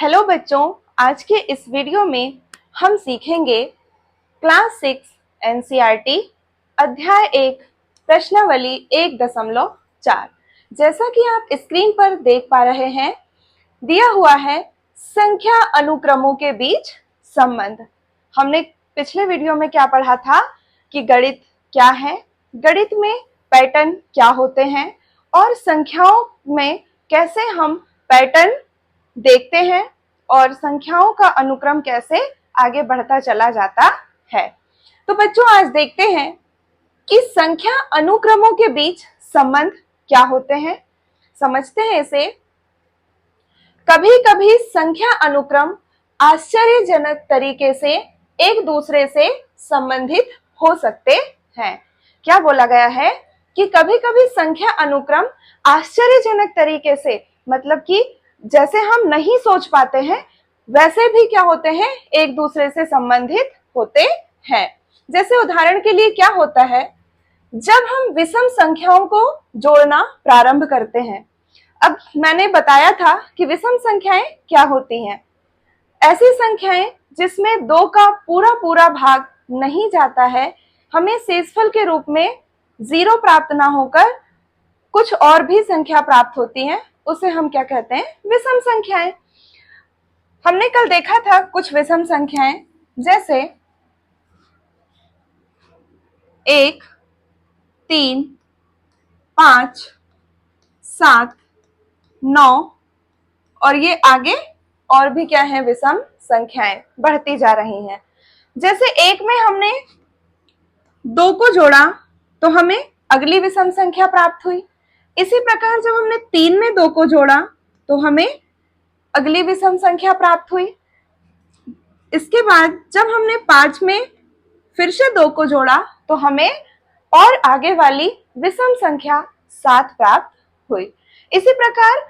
Hello बच्चों, आज के इस वीडियो में हम सीखेंगे क्लास 6 एनसीईआरटी अध्याय 1 प्रश्नावली 1.4। जैसा कि आप स्क्रीन पर देख पा रहे हैं, दिया हुआ है संख्या अनुक्रमों के बीच संबंध। हमने पिछले वीडियो में क्या पढ़ा था कि गणित क्या है, गणित में पैटर्न क्या होते हैं और संख्याओं में कैसे हम पैटर्न देखते हैं और संख्याओं का अनुक्रम कैसे आगे बढ़ता चला जाता है। तो बच्चों, आज देखते हैं कि संख्या अनुक्रमों के बीच संबंध क्या होते हैं। समझते हैं इसे। कभी कभी संख्या अनुक्रम आश्चर्यजनक तरीके से एक दूसरे से संबंधित हो सकते हैं। क्या बोला गया है कि कभी कभी संख्या अनुक्रम आश्चर्यजनक तरीके से, मतलब कि जैसे हम नहीं सोच पाते हैं वैसे भी क्या होते हैं, एक दूसरे से संबंधित होते हैं। जैसे उदाहरण के लिए क्या होता है, जब हम विषम संख्याओं को जोड़ना प्रारंभ करते हैं। अब मैंने बताया था कि विषम संख्याएं क्या होती हैं। ऐसी संख्याएं जिसमें 2 का पूरा पूरा भाग नहीं जाता है, हमें शेषफल के रूप में 0 प्राप्त ना होकर कुछ और भी संख्या प्राप्त होती है, उसे हम क्या कहते हैं, विषम संख्याएं। हमने कल देखा था कुछ विषम संख्याएं, जैसे 1, 3, 5, 7, 9 और ये आगे और भी क्या है, विषम संख्याएं बढ़ती जा रही हैं। जैसे 1 में हमने 2 को जोड़ा तो हमें अगली विषम संख्या प्राप्त हुई। इसी प्रकार जब हमने 3 में 2 को जोड़ा तो हमें अगली विषम संख्या प्राप्त हुई। इसके बाद जब हमने 5 में फिर से 2 को जोड़ा तो हमें और आगे वाली विषम संख्या 7 प्राप्त हुई। इसी प्रकार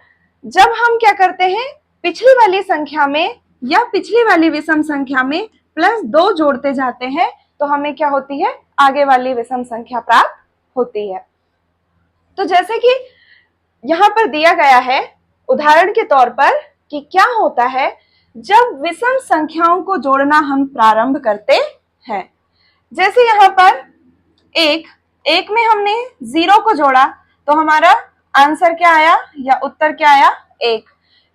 जब हम क्या करते हैं, पिछली वाली संख्या में या पिछली वाली विषम संख्या में +2 जोड़ते जाते हैं तो हमें क्या होती है, आगे वाली विषम संख्या प्राप्त होती है। तो जैसे कि यहाँ पर दिया गया है उदाहरण के तौर पर कि क्या होता है जब विषम संख्याओं को जोड़ना हम प्रारंभ करते हैं। जैसे यहाँ पर एक में हमने 0 को जोड़ा तो हमारा आंसर क्या आया या उत्तर क्या आया, 1।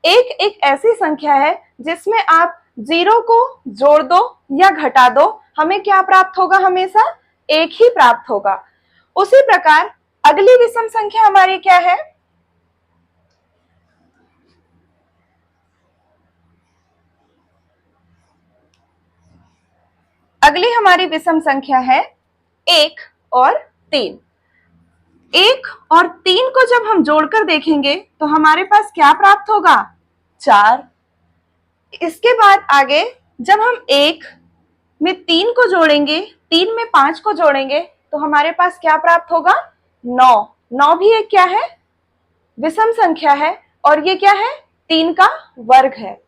एक ऐसी संख्या है जिसमें आप 0 को जोड़ दो या घटा दो, हमें क्या प्राप्त होगा, हमेशा 1 ही प्राप्त होगा। उसी प्रकार अगली विषम संख्या हमारी क्या है, अगली हमारी विषम संख्या है 1 और 3। 1 और 3 को जब हम जोड़कर देखेंगे तो हमारे पास क्या प्राप्त होगा, 4। इसके बाद आगे जब हम 1 में 3 को जोड़ेंगे, 3 में 5 को जोड़ेंगे तो हमारे पास क्या प्राप्त होगा, 9। 9 भी एक क्या है, विषम संख्या है और ये क्या है, 3 का वर्ग है।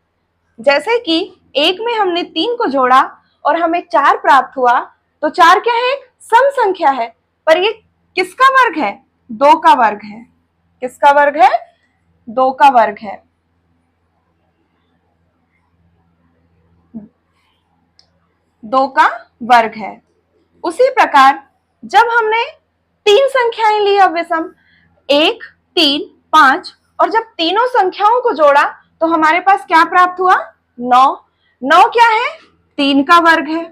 जैसे कि 1 में हमने 3 को जोड़ा और हमें 4 प्राप्त हुआ तो 4 क्या है, एक सम संख्या है, पर ये किसका वर्ग है, 2 का वर्ग है। किसका वर्ग है, 2 का वर्ग है। 2 का वर्ग है। उसी प्रकार जब हमने 3 संख्याएं ली अब विषम, 1, 3, 5 और जब तीनों संख्याओं को जोड़ा तो हमारे पास क्या प्राप्त हुआ, 9। 9 क्या है, 3 का वर्ग है।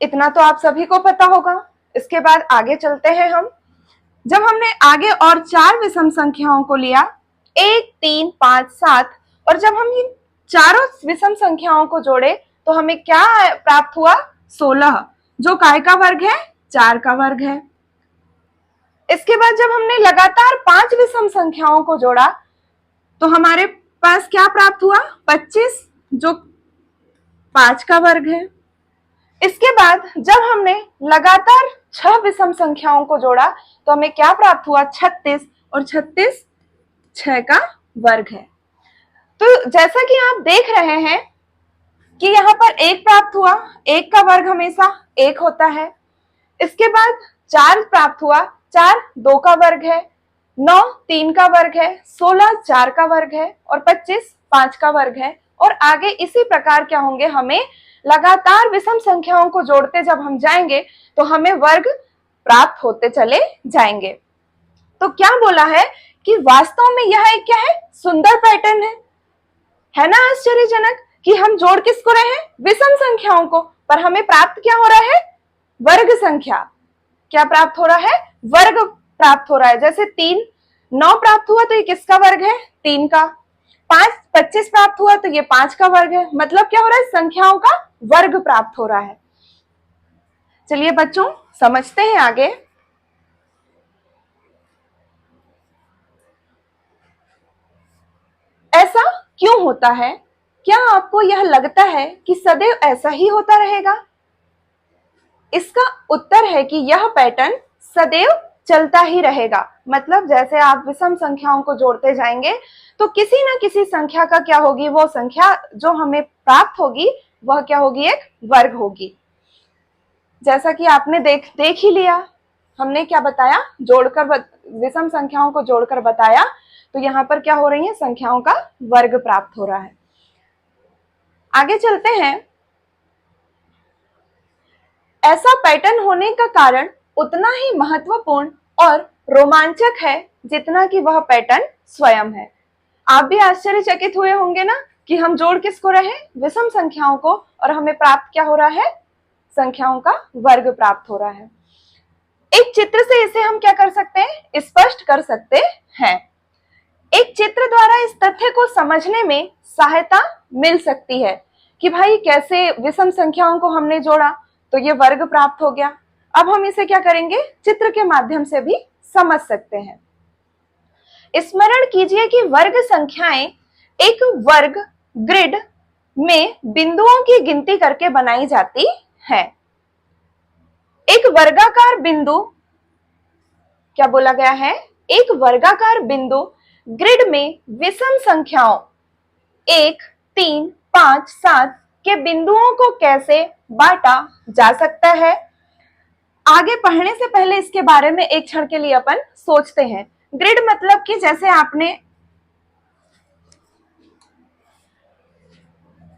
इतना तो आप सभी को पता होगा। इसके बाद आगे चलते हैं हम। जब हमने आगे और 4 विषम संख्याओं को लिया, 1, 3, 5, 7 और जब हम इन चारों विषम संख्याओं को जोड़े तो हमें क्या प्राप्त हुआ, 16, जो काय का वर्ग है, 4 का वर्ग है। इसके बाद जब हमने लगातार 5 विषम संख्याओं को जोड़ा तो हमारे पास क्या प्राप्त हुआ, 25, जो 5 का वर्ग है। इसके बाद जब हमने लगातार 6 विषम संख्याओं को जोड़ा तो हमें क्या प्राप्त हुआ, 36 और 36 6 का वर्ग है। तो जैसा कि आप देख रहे हैं कि यहाँ पर 1 प्राप्त हुआ, 1 का वर्ग हमेशा 1 होता है। इसके बाद 4 प्राप्त हुआ, 4 2 का वर्ग है। 9 3 का वर्ग है, 16 4 का वर्ग है और 25 5 का वर्ग है। और आगे इसी प्रकार क्या होंगे, हमें लगातार विषम संख्याओं को जोड़ते जब हम जाएंगे तो हमें वर्ग प्राप्त होते चले जाएंगे। तो क्या बोला है कि वास्तव में यह एक क्या है, सुंदर पैटर्न है ना, आश्चर्यजनक कि हम जोड़ किसको रहे हैं, विषम संख्याओं को, पर हमें प्राप्त क्या हो रहा है, वर्ग संख्या। क्या प्राप्त हो रहा है, वर्ग प्राप्त हो रहा है। जैसे 3 9 प्राप्त हुआ तो ये किसका वर्ग है, 3 का। 5 25 प्राप्त हुआ तो ये 5 का वर्ग है। मतलब क्या हो रहा है, संख्याओं का वर्ग प्राप्त हो रहा है। चलिए बच्चों समझते हैं आगे। ऐसा क्यों होता है, क्या आपको यह लगता है कि सदैव ऐसा ही होता रहेगा? इसका उत्तर है कि यह पैटर्न सदैव चलता ही रहेगा। मतलब जैसे आप विषम संख्याओं को जोड़ते जाएंगे तो किसी ना किसी संख्या का क्या होगी, वो संख्या जो हमें प्राप्त होगी वह क्या होगी, एक वर्ग होगी। जैसा कि आपने देख ही लिया, हमने क्या बताया, जोड़कर विषम संख्याओं को जोड़कर बताया, तो यहाँ पर क्या हो रही है, संख्याओं का वर्ग प्राप्त हो रहा है। आगे चलते हैं। ऐसा पैटर्न होने का कारण उतना ही महत्वपूर्ण और रोमांचक है जितना कि वह पैटर्न स्वयं है। आप भी आश्चर्यचकित हुए होंगे ना कि हम जोड़ किसको रहे, विषम संख्याओं को, और हमें प्राप्त क्या हो रहा है, संख्याओं का वर्ग प्राप्त हो रहा है। एक चित्र से इसे हम क्या कर सकते हैं, स्पष्ट कर सकते हैं। एक चित्र द्वारा इस तथ्य को समझने में सहायता मिल सकती है कि भाई कैसे विषम संख्याओं को हमने जोड़ा तो ये वर्ग प्राप्त हो गया। अब हम इसे क्या करेंगे, चित्र के माध्यम से भी समझ सकते हैं। स्मरण कीजिए कि वर्ग संख्याएं एक वर्ग ग्रिड में बिंदुओं की गिनती करके बनाई जाती है। एक वर्गाकार बिंदु, क्या बोला गया है, एक वर्गाकार बिंदु ग्रिड में विषम संख्याओं 1 3 5 7 के बिंदुओं को कैसे बांटा जा सकता है। आगे पढ़ने से पहले इसके बारे में एक क्षण के लिए अपन सोचते हैं। ग्रिड मतलब कि जैसे आपने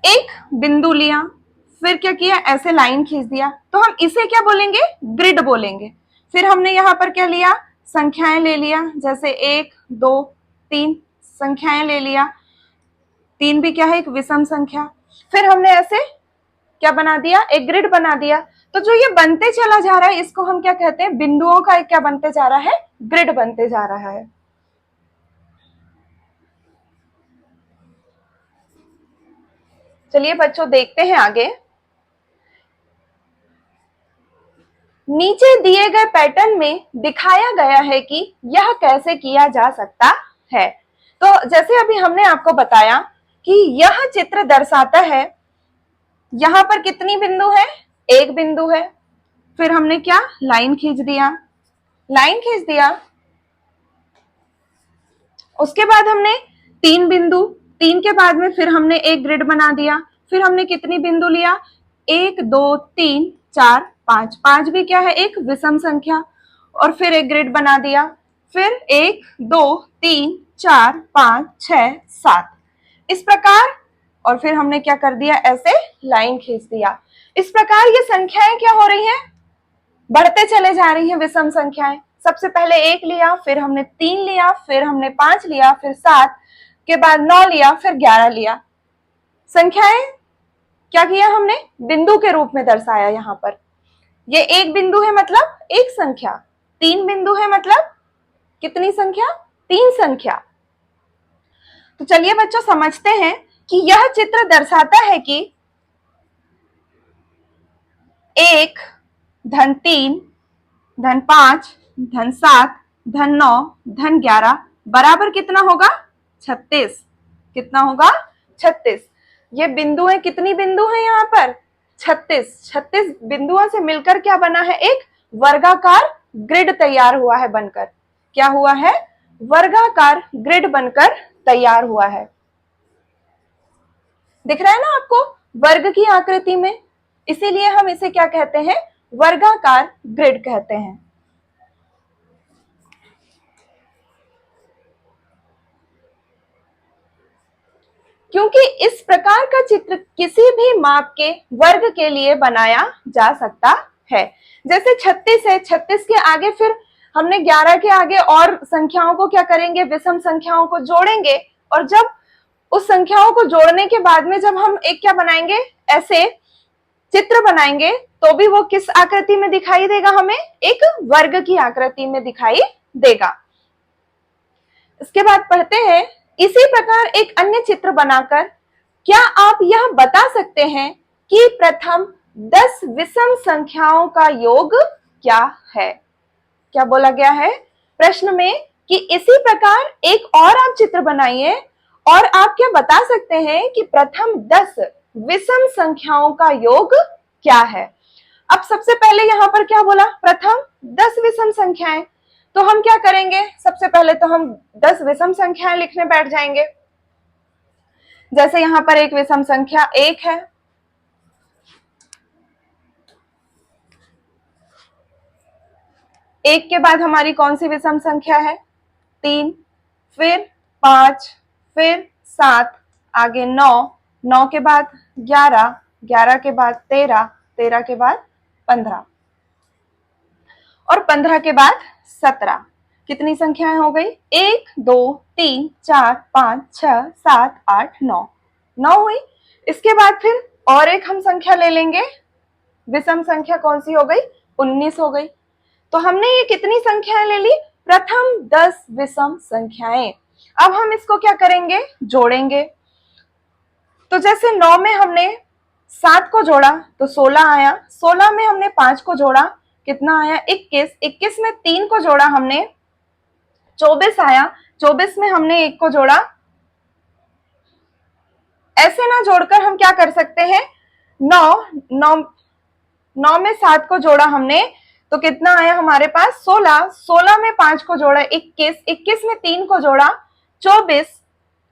एक बिंदु लिया, फिर क्या किया, ऐसे लाइन खींच दिया, तो हम इसे क्या बोलेंगे, ग्रिड बोलेंगे। फिर हमने यहाँ पर क्या लिया, संख्याएं ले लिया, जैसे 1 2 3 संख्याएं ले लिया। 3 भी क्या है, एक विषम संख्या। फिर हमने ऐसे क्या बना दिया, एक ग्रिड बना दिया। तो जो ये बनते चला जा रहा है इसको हम क्या कहते हैं, बिंदुओं का एक क्या बनते जा रहा है, ग्रिड बनते जा रहा है। चलिए बच्चों देखते हैं आगे। नीचे दिए गए पैटर्न में दिखाया गया है कि यह कैसे किया जा सकता है। तो जैसे अभी हमने आपको बताया कि यह चित्र दर्शाता है, यहां पर कितनी बिंदु है, एक बिंदु है। फिर हमने क्या, लाइन खींच दिया, लाइन खींच दिया। उसके बाद हमने 3 बिंदु, 3 के बाद में फिर हमने एक ग्रिड बना दिया। फिर हमने कितनी बिंदु लिया, 1 2 3 4 5, 5 भी क्या है, एक विषम संख्या। और फिर एक ग्रिड बना दिया, फिर 1 2 3 4 5 6 7 इस प्रकार। और फिर हमने क्या कर दिया, ऐसे लाइन खींच दिया। इस प्रकार ये संख्याएं क्या हो रही हैं, बढ़ते चले जा रही हैं विषम संख्याएं। सबसे पहले 1 लिया, फिर हमने 3 लिया, फिर हमने 5 लिया, फिर 7 के बाद 9 लिया, फिर 11 लिया। संख्याएं क्या किया हमने, बिंदु के रूप में दर्शाया। यहाँ पर ये एक बिंदु है मतलब एक संख्या, 3 बिंदु है मतलब कितनी संख्या, 3 संख्या। तो चलिए बच्चों समझते हैं कि यह चित्र दर्शाता है कि 1 धन 3 धन 5 धन 7 धन 9 धन 11 बराबर कितना होगा, 36। कितना होगा, 36। ये बिंदुएं कितनी बिंदु है यहाँ पर, 36 बिंदुओं से मिलकर क्या बना है, एक वर्गाकार ग्रिड तैयार हुआ है बनकर। क्या हुआ है, वर्गाकार ग्रिड बनकर तैयार हुआ है। दिख रहा है ना आपको, वर्ग की आकृति में, इसीलिए हम इसे क्या कहते हैं, वर्गाकार ग्रिड कहते हैं। क्योंकि इस प्रकार का चित्र किसी भी माप के वर्ग के लिए बनाया जा सकता है। जैसे 36 है, 36 के आगे फिर हमने 11 के आगे और संख्याओं को क्या करेंगे, विषम संख्याओं को जोड़ेंगे, और जब उस संख्याओं को जोड़ने के बाद में जब हम एक क्या बनाएंगे, ऐसे चित्र बनाएंगे, तो भी वो किस आकृति में दिखाई देगा, हमें एक वर्ग की आकृति में दिखाई देगा। इसके बाद पढ़ते हैं, इसी प्रकार एक अन्य चित्र बनाकर क्या आप यह बता सकते हैं कि प्रथम 10 विषम संख्याओं का योग क्या है? क्या बोला गया है प्रश्न में कि इसी प्रकार एक और आप चित्र बनाइए और आप क्या बता सकते हैं कि प्रथम 10 विषम संख्याओं का योग क्या है। अब सबसे पहले यहाँ पर क्या बोला, प्रथम 10 विषम संख्याएं, तो हम क्या करेंगे, सबसे पहले तो हम 10 विषम संख्याएं लिखने बैठ जाएंगे। जैसे यहाँ पर एक विषम संख्या 1 है, एक के बाद हमारी कौन सी विषम संख्या है, 3, फिर 5, फिर 7, आगे 9, 9 के बाद 11, 11 के बाद 13, 13 के बाद 15 और 15 के बाद 17। कितनी संख्याएं हो गई, 1, 2, 3, 4, 5, 6, 7, 8, 9, 9 हुई। इसके बाद फिर और एक हम संख्या ले लेंगे, विषम संख्या कौन सी हो गई, 19 हो गई। तो हमने ये कितनी संख्याएं ले ली, प्रथम 10 विषम संख्याएं। अब हम इसको क्या करेंगे, जोड़ेंगे। तो जैसे 9 में हमने 7 को जोड़ा तो 16 आया, 16 में हमने 5 को जोड़ा, कितना आया, 21, 21 में 3 को जोड़ा हमने, 24 आया, 24 में हमने 1 को जोड़ा। ऐसे ना जोड़कर हम क्या कर सकते हैं, 9 में 7 को जोड़ा हमने तो कितना आया हमारे पास, 16, 16 में 5 को जोड़ा 21, 21 में 3 को जोड़ा 24,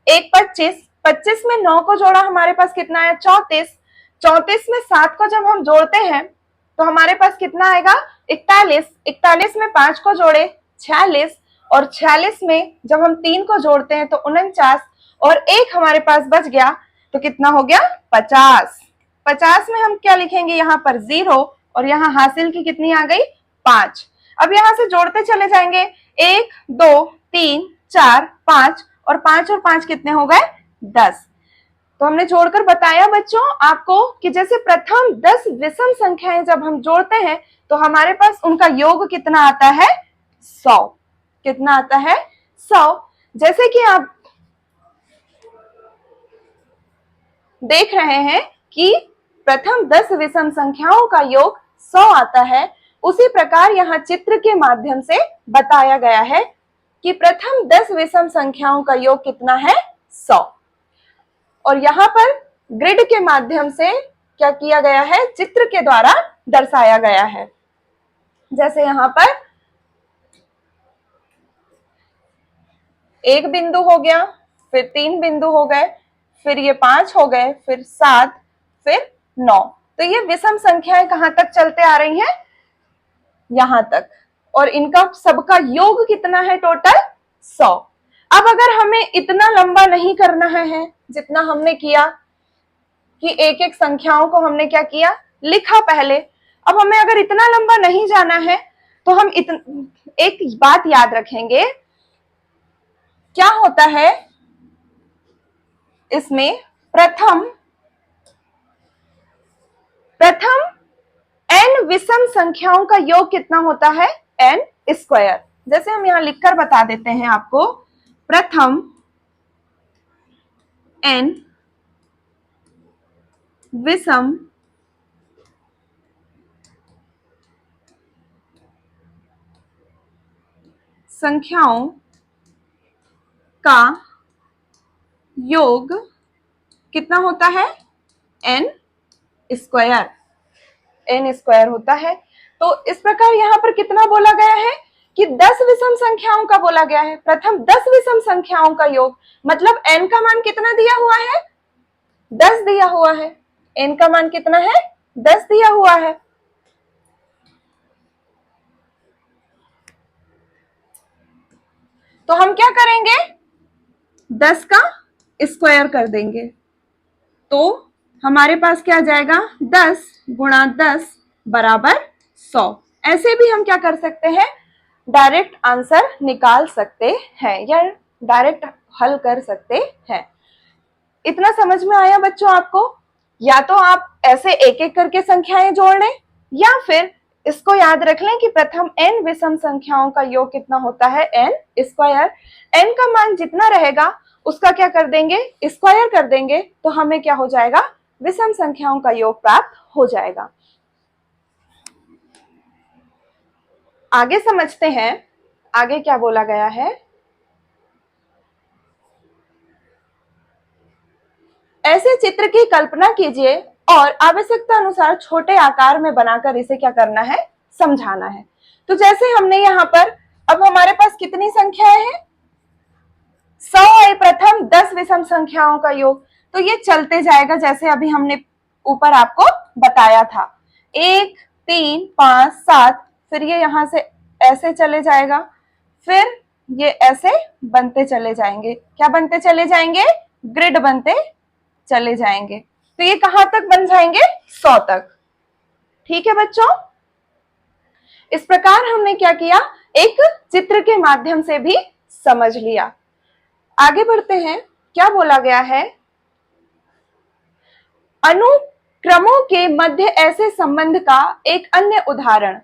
1 25, 25 में 9 को जोड़ा हमारे पास कितना आया, 34, 34 में 7 को जब हम जोड़ते हैं तो हमारे पास कितना आएगा, 41, 41 में 5 को जोड़े 46, और 46 में जब हम 3 को जोड़ते हैं तो 49, और एक हमारे पास बच गया तो कितना हो गया, 50। 50 में हम क्या लिखेंगे, यहाँ पर 0, और यहाँ हासिल की कितनी आ गई, 5। अब यहाँ से जोड़ते चले जाएंगे, 1, 2, 3, 4, 5, और 5 और 5 कितने हो गए, 10। तो हमने जोड़कर बताया बच्चों आपको कि जैसे प्रथम 10 विषम संख्याएं जब हम जोड़ते हैं तो हमारे पास उनका योग कितना आता है, 100। कितना आता है, 100। जैसे कि आप देख रहे हैं कि प्रथम 10 विषम संख्याओं का योग 100 आता है, उसी प्रकार यहाँ चित्र के माध्यम से बताया गया है कि प्रथम 10 विषम संख्याओं का योग कितना है, 100। और यहाँ पर ग्रिड के माध्यम से क्या किया गया है, चित्र के द्वारा दर्शाया गया है। जैसे यहाँ पर एक बिंदु हो गया, फिर 3 बिंदु हो गए, फिर ये 5 हो गए, फिर 7, फिर 9। तो ये विषम संख्याएं कहां तक चलते आ रही हैं, यहां तक, और इनका सबका योग कितना है, टोटल 100। अब अगर हमें इतना लंबा नहीं करना है जितना हमने किया कि एक एक संख्याओं को हमने क्या किया, लिखा पहले, अब हमें अगर इतना लंबा नहीं जाना है तो हम एक बात याद रखेंगे, क्या होता है इसमें, प्रथम n विषम संख्याओं का योग कितना होता है, n स्क्वायर। जैसे हम यहां लिखकर बता देते हैं आपको, प्रथम n विषम संख्याओं का योग कितना होता है, n स्क्वायर। n स्क्वायर होता है। तो इस प्रकार यहाँ पर कितना बोला गया है कि 10 विषम संख्याओं का बोला गया है, प्रथम 10 विषम संख्याओं का योग, मतलब n का मान कितना दिया हुआ है, 10 दिया हुआ है। n का मान कितना है, 10 दिया हुआ है। तो हम क्या करेंगे, 10 का स्क्वायर कर देंगे तो हमारे पास क्या आ जाएगा, 10 गुणा 10 बराबर 100। ऐसे भी हम क्या कर सकते हैं, डायरेक्ट आंसर निकाल सकते हैं या डायरेक्ट हल कर सकते हैं। इतना समझ में आया बच्चों आपको? या तो आप ऐसे एक एक करके संख्याएं जोड़ लें या फिर इसको याद रख लें कि प्रथम n विषम संख्याओं का योग कितना होता है, n स्क्वायर। n का मान जितना रहेगा उसका क्या कर देंगे, स्क्वायर कर देंगे तो हमें क्या हो जाएगा, विषम संख्याओं का योग प्राप्त हो जाएगा। आगे समझते हैं, आगे क्या बोला गया है। ऐसे चित्र की कल्पना कीजिए और आवश्यकता अनुसार छोटे आकार में बनाकर इसे क्या करना है, समझाना है। तो जैसे हमने यहाँ पर, अब हमारे पास कितनी संख्याएं हैं, 100 है प्रथम, 10 विषम संख्याओं का योग। तो ये चलते जाएगा जैसे अभी हमने ऊपर आपको बताया था, 1 3 5 7, फिर ये यहाँ से ऐसे चले जाएगा, फिर ये ऐसे बनते चले जाएंगे। क्या बनते चले जाएंगे, ग्रिड बनते चले जाएंगे। तो ये कहां तक बन जाएंगे, 100 तक। ठीक है बच्चों, इस प्रकार हमने क्या किया, एक चित्र के माध्यम से भी समझ लिया। आगे बढ़ते हैं, क्या बोला गया है, अनुक्रमों के मध्य ऐसे संबंध का एक अन्य उदाहरण।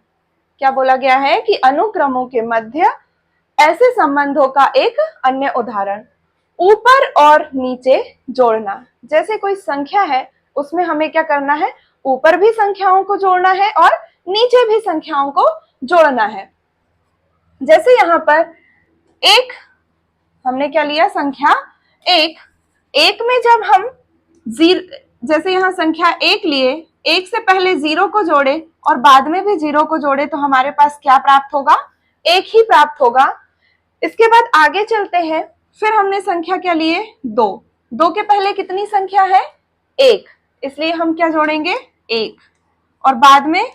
क्या बोला गया है कि अनुक्रमों के मध्य ऐसे संबंधों का एक अन्य उदाहरण, ऊपर और नीचे जोड़ना। जैसे कोई संख्या है उसमें हमें क्या करना है, ऊपर भी संख्याओं को जोड़ना है और नीचे भी संख्याओं को जोड़ना है। जैसे यहाँ पर एक हमने क्या लिया, संख्या एक, एक में जब हम जैसे यहाँ संख्या एक लिए, एक से पहले 0 को जोड़े और बाद में भी 0 को जोड़े तो हमारे पास क्या प्राप्त होगा, एक ही प्राप्त होगा। इसके बाद आगे चलते हैं, फिर हमने संख्या क्या लिए, 2, 2 के पहले कितनी संख्या है, 1, इसलिए हम क्या जोड़ेंगे, 1, और बाद में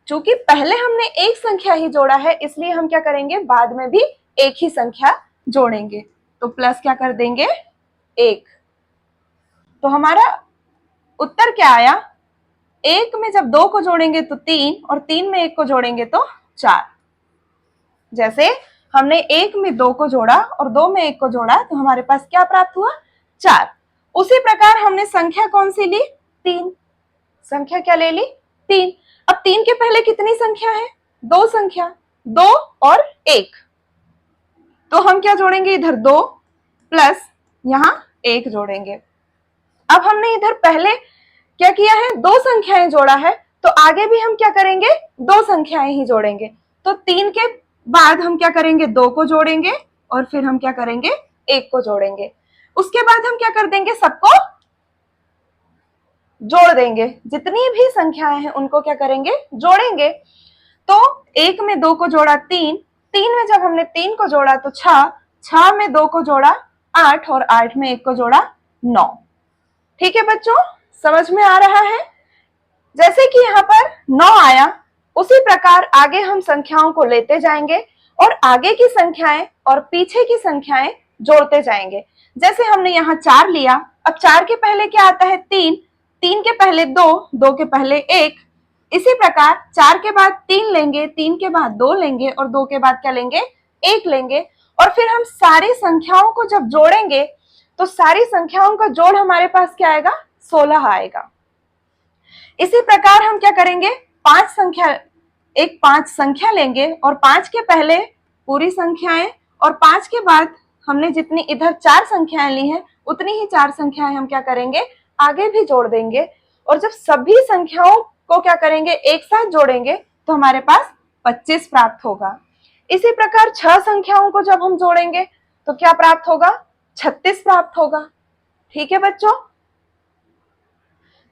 चूंकि पहले हमने एक संख्या ही जोड़ा है इसलिए हम क्या करेंगे, बाद में भी एक ही संख्या जोड़ेंगे, तो प्लस क्या कर देंगे, 1। तो हमारा उत्तर क्या आया, 1 में जब 2 को जोड़ेंगे तो 3 और 3 में 1 को जोड़ेंगे तो 4। जैसे हमने 1 में 2 को जोड़ा और 2 में 1 को जोड़ा तो हमारे पास क्या प्राप्त हुआ, 4। उसी प्रकार हमने संख्या कौन सी ली, 3। संख्या क्या ले ली, 3। अब 3 के पहले कितनी संख्या है, 2 संख्या, 2 और 1, तो हम क्या जोड़ेंगे, इधर 2 प्लस यहाँ 1 जोड़ेंगे। अब हमने इधर पहले क्या किया है, 2 संख्याएं जोड़ा है तो आगे भी हम क्या करेंगे, 2 संख्याएं ही जोड़ेंगे। तो 3 के बाद हम क्या करेंगे, 2 को जोड़ेंगे और फिर हम क्या करेंगे, 1 को जोड़ेंगे। उसके बाद हम क्या कर देंगे, सबको जोड़ देंगे, जितनी भी संख्याएं हैं उनको क्या करेंगे, जोड़ेंगे। तो 1 में 2 को जोड़ा 3, 3 में जब हमने 3 को जोड़ा तो 6, 6 में 2 को जोड़ा 8 और 8 में 1 को जोड़ा 9। ठीक है बच्चों, समझ में आ रहा है? जैसे कि यहाँ पर 9 आया, उसी प्रकार आगे हम संख्याओं को लेते जाएंगे और आगे की संख्याएं और पीछे की संख्याएं जोड़ते जाएंगे। जैसे हमने यहाँ 4 लिया, अब 4 के पहले क्या आता है, 3, 3 के पहले 2, 2 के पहले 1। इसी प्रकार 4 के बाद 3 लेंगे, 3 के बाद 2 लेंगे और 2 के बाद क्या लेंगे, 1 लेंगे। और फिर हम सारी संख्याओं को जब जोड़ेंगे तो सारी संख्याओं का जोड़ हमारे पास क्या आएगा, 16 आएगा। इसी प्रकार हम क्या करेंगे, 5 संख्या लेंगे और 5 के पहले पूरी संख्याएं और 5 के बाद हमने जितनी इधर 4 संख्याएं ली हैं उतनी ही 4 संख्याएं हम क्या करेंगे, आगे भी जोड़ देंगे। और जब सभी संख्याओं को क्या करेंगे, एक साथ जोड़ेंगे तो हमारे पास 25 प्राप्त होगा। इसी प्रकार 6 संख्याओं को जब हम जोड़ेंगे तो क्या प्राप्त होगा, 36 प्राप्त होगा। ठीक है बच्चों,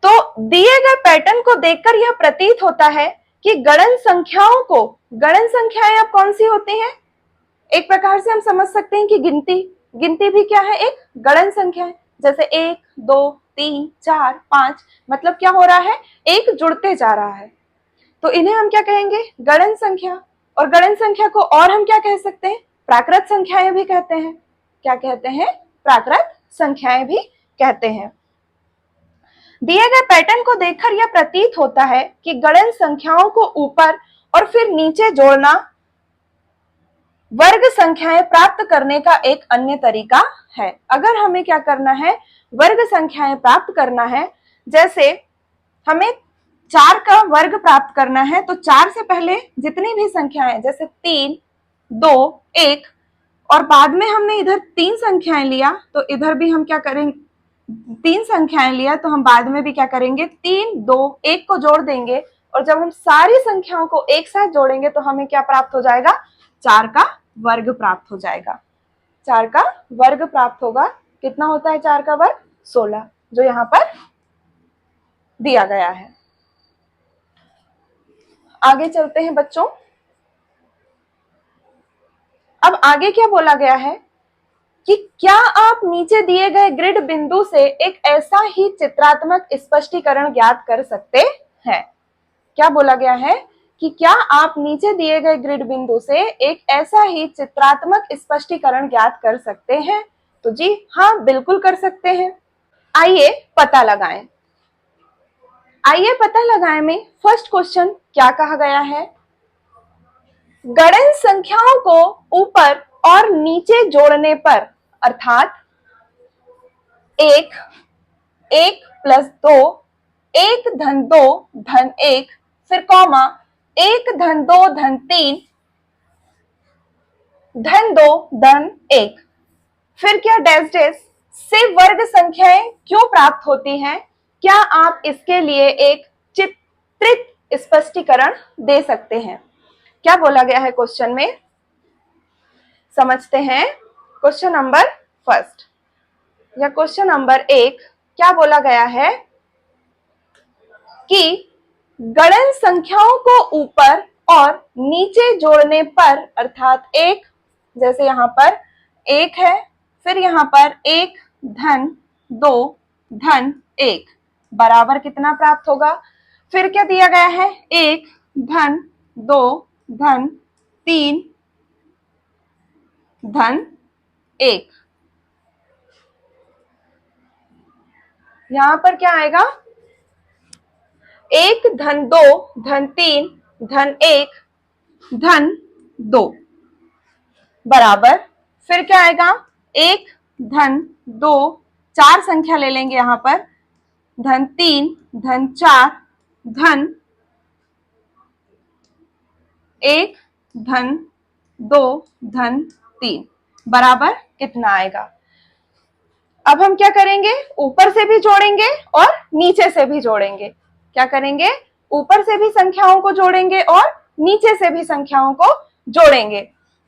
तो दिए गए पैटर्न को देखकर यह प्रतीत होता है कि गणन संख्याओं को, गणन संख्याएं अब कौन सी होती हैं, एक प्रकार से हम समझ सकते हैं कि गिनती भी क्या है, एक गणन संख्या है। जैसे 1 2 3 4 5, मतलब क्या हो रहा है, एक जुड़ते जा रहा है, तो इन्हें हम क्या कहेंगे, गणन संख्या। और गणन संख्या को और हम क्या कह सकते हैं, प्राकृत संख्याएं भी कहते हैं। क्या कहते हैं, प्राकृत संख्याएं भी कहते हैं। दिए गए पैटर्न को देखकर यह प्रतीत होता है कि गणन संख्याओं को ऊपर और फिर नीचे जोड़ना वर्ग संख्याएं प्राप्त करने का एक अन्य तरीका है। अगर हमें क्या करना है, वर्ग संख्याएं प्राप्त करना है, जैसे हमें 4 का वर्ग प्राप्त करना है, तो 4 से पहले जितनी भी संख्याएं जैसे 3, 2, 1 और बाद में हमने इधर 3 संख्याएं लिया, तो इधर भी हम क्या करेंगे, 3 संख्याएं लिया तो हम बाद में भी क्या करेंगे, 3, 2, 1 को जोड़ देंगे और जब हम सारी संख्याओं को एक साथ जोड़ेंगे तो हमें क्या प्राप्त हो जाएगा, 4 का वर्ग प्राप्त हो जाएगा। 4 का वर्ग प्राप्त होगा। कितना होता है 4 का वर्ग? 16, जो यहाँ पर दिया गया है। आगे चलते हैं बच्चों। अब आगे क्या बोला गया है कि क्या आप नीचे दिए गए ग्रिड बिंदु से एक ऐसा ही चित्रात्मक स्पष्टीकरण ज्ञात कर सकते हैं? क्या बोला गया है कि क्या आप नीचे दिए गए ग्रिड बिंदु से एक ऐसा ही चित्रात्मक स्पष्टीकरण ज्ञात कर सकते हैं? तो जी हाँ, बिल्कुल कर सकते हैं। आइए पता लगाएं। आइए पता लगाएं में फर्स्ट क्वेश्चन क्या कहा गया है, गणन संख्याओं को ऊपर और नीचे जोड़ने पर अर्थात 1, 1 प्लस 2, 1 धन 2 धन 1, फिर कॉमा 1 धन 2 धन 3 धन 2 धन 1, फिर क्या डैश डैश से वर्ग संख्याएं क्यों प्राप्त होती हैं? क्या आप इसके लिए एक चित्रित स्पष्टीकरण दे सकते हैं? क्या बोला गया है क्वेश्चन में, समझते हैं। क्वेश्चन नंबर फर्स्ट या क्वेश्चन नंबर 1 क्या बोला गया है कि गणन संख्याओं को ऊपर और नीचे जोड़ने पर अर्थात 1, जैसे यहां पर 1 है, फिर यहां पर 1 धन 2 धन 1 बराबर कितना प्राप्त होगा, फिर क्या दिया गया है, 1 धन 2 धन 3 धन 1, यहां पर क्या आएगा, 1 धन 2 धन 3 धन 1 धन 2 बराबर, फिर क्या आएगा, 1 धन 2, 4 संख्या ले लेंगे यहां पर, धन 3 धन 4 धन 1 धन 2 धन 3 बराबर कितना आएगा। अब हम क्या करेंगे, ऊपर से भी जोड़ेंगे और नीचे से भी जोड़ेंगे। क्या करेंगे, ऊपर से भी संख्याओं को जोड़ेंगे और नीचे से भी संख्याओं को जोड़ेंगे।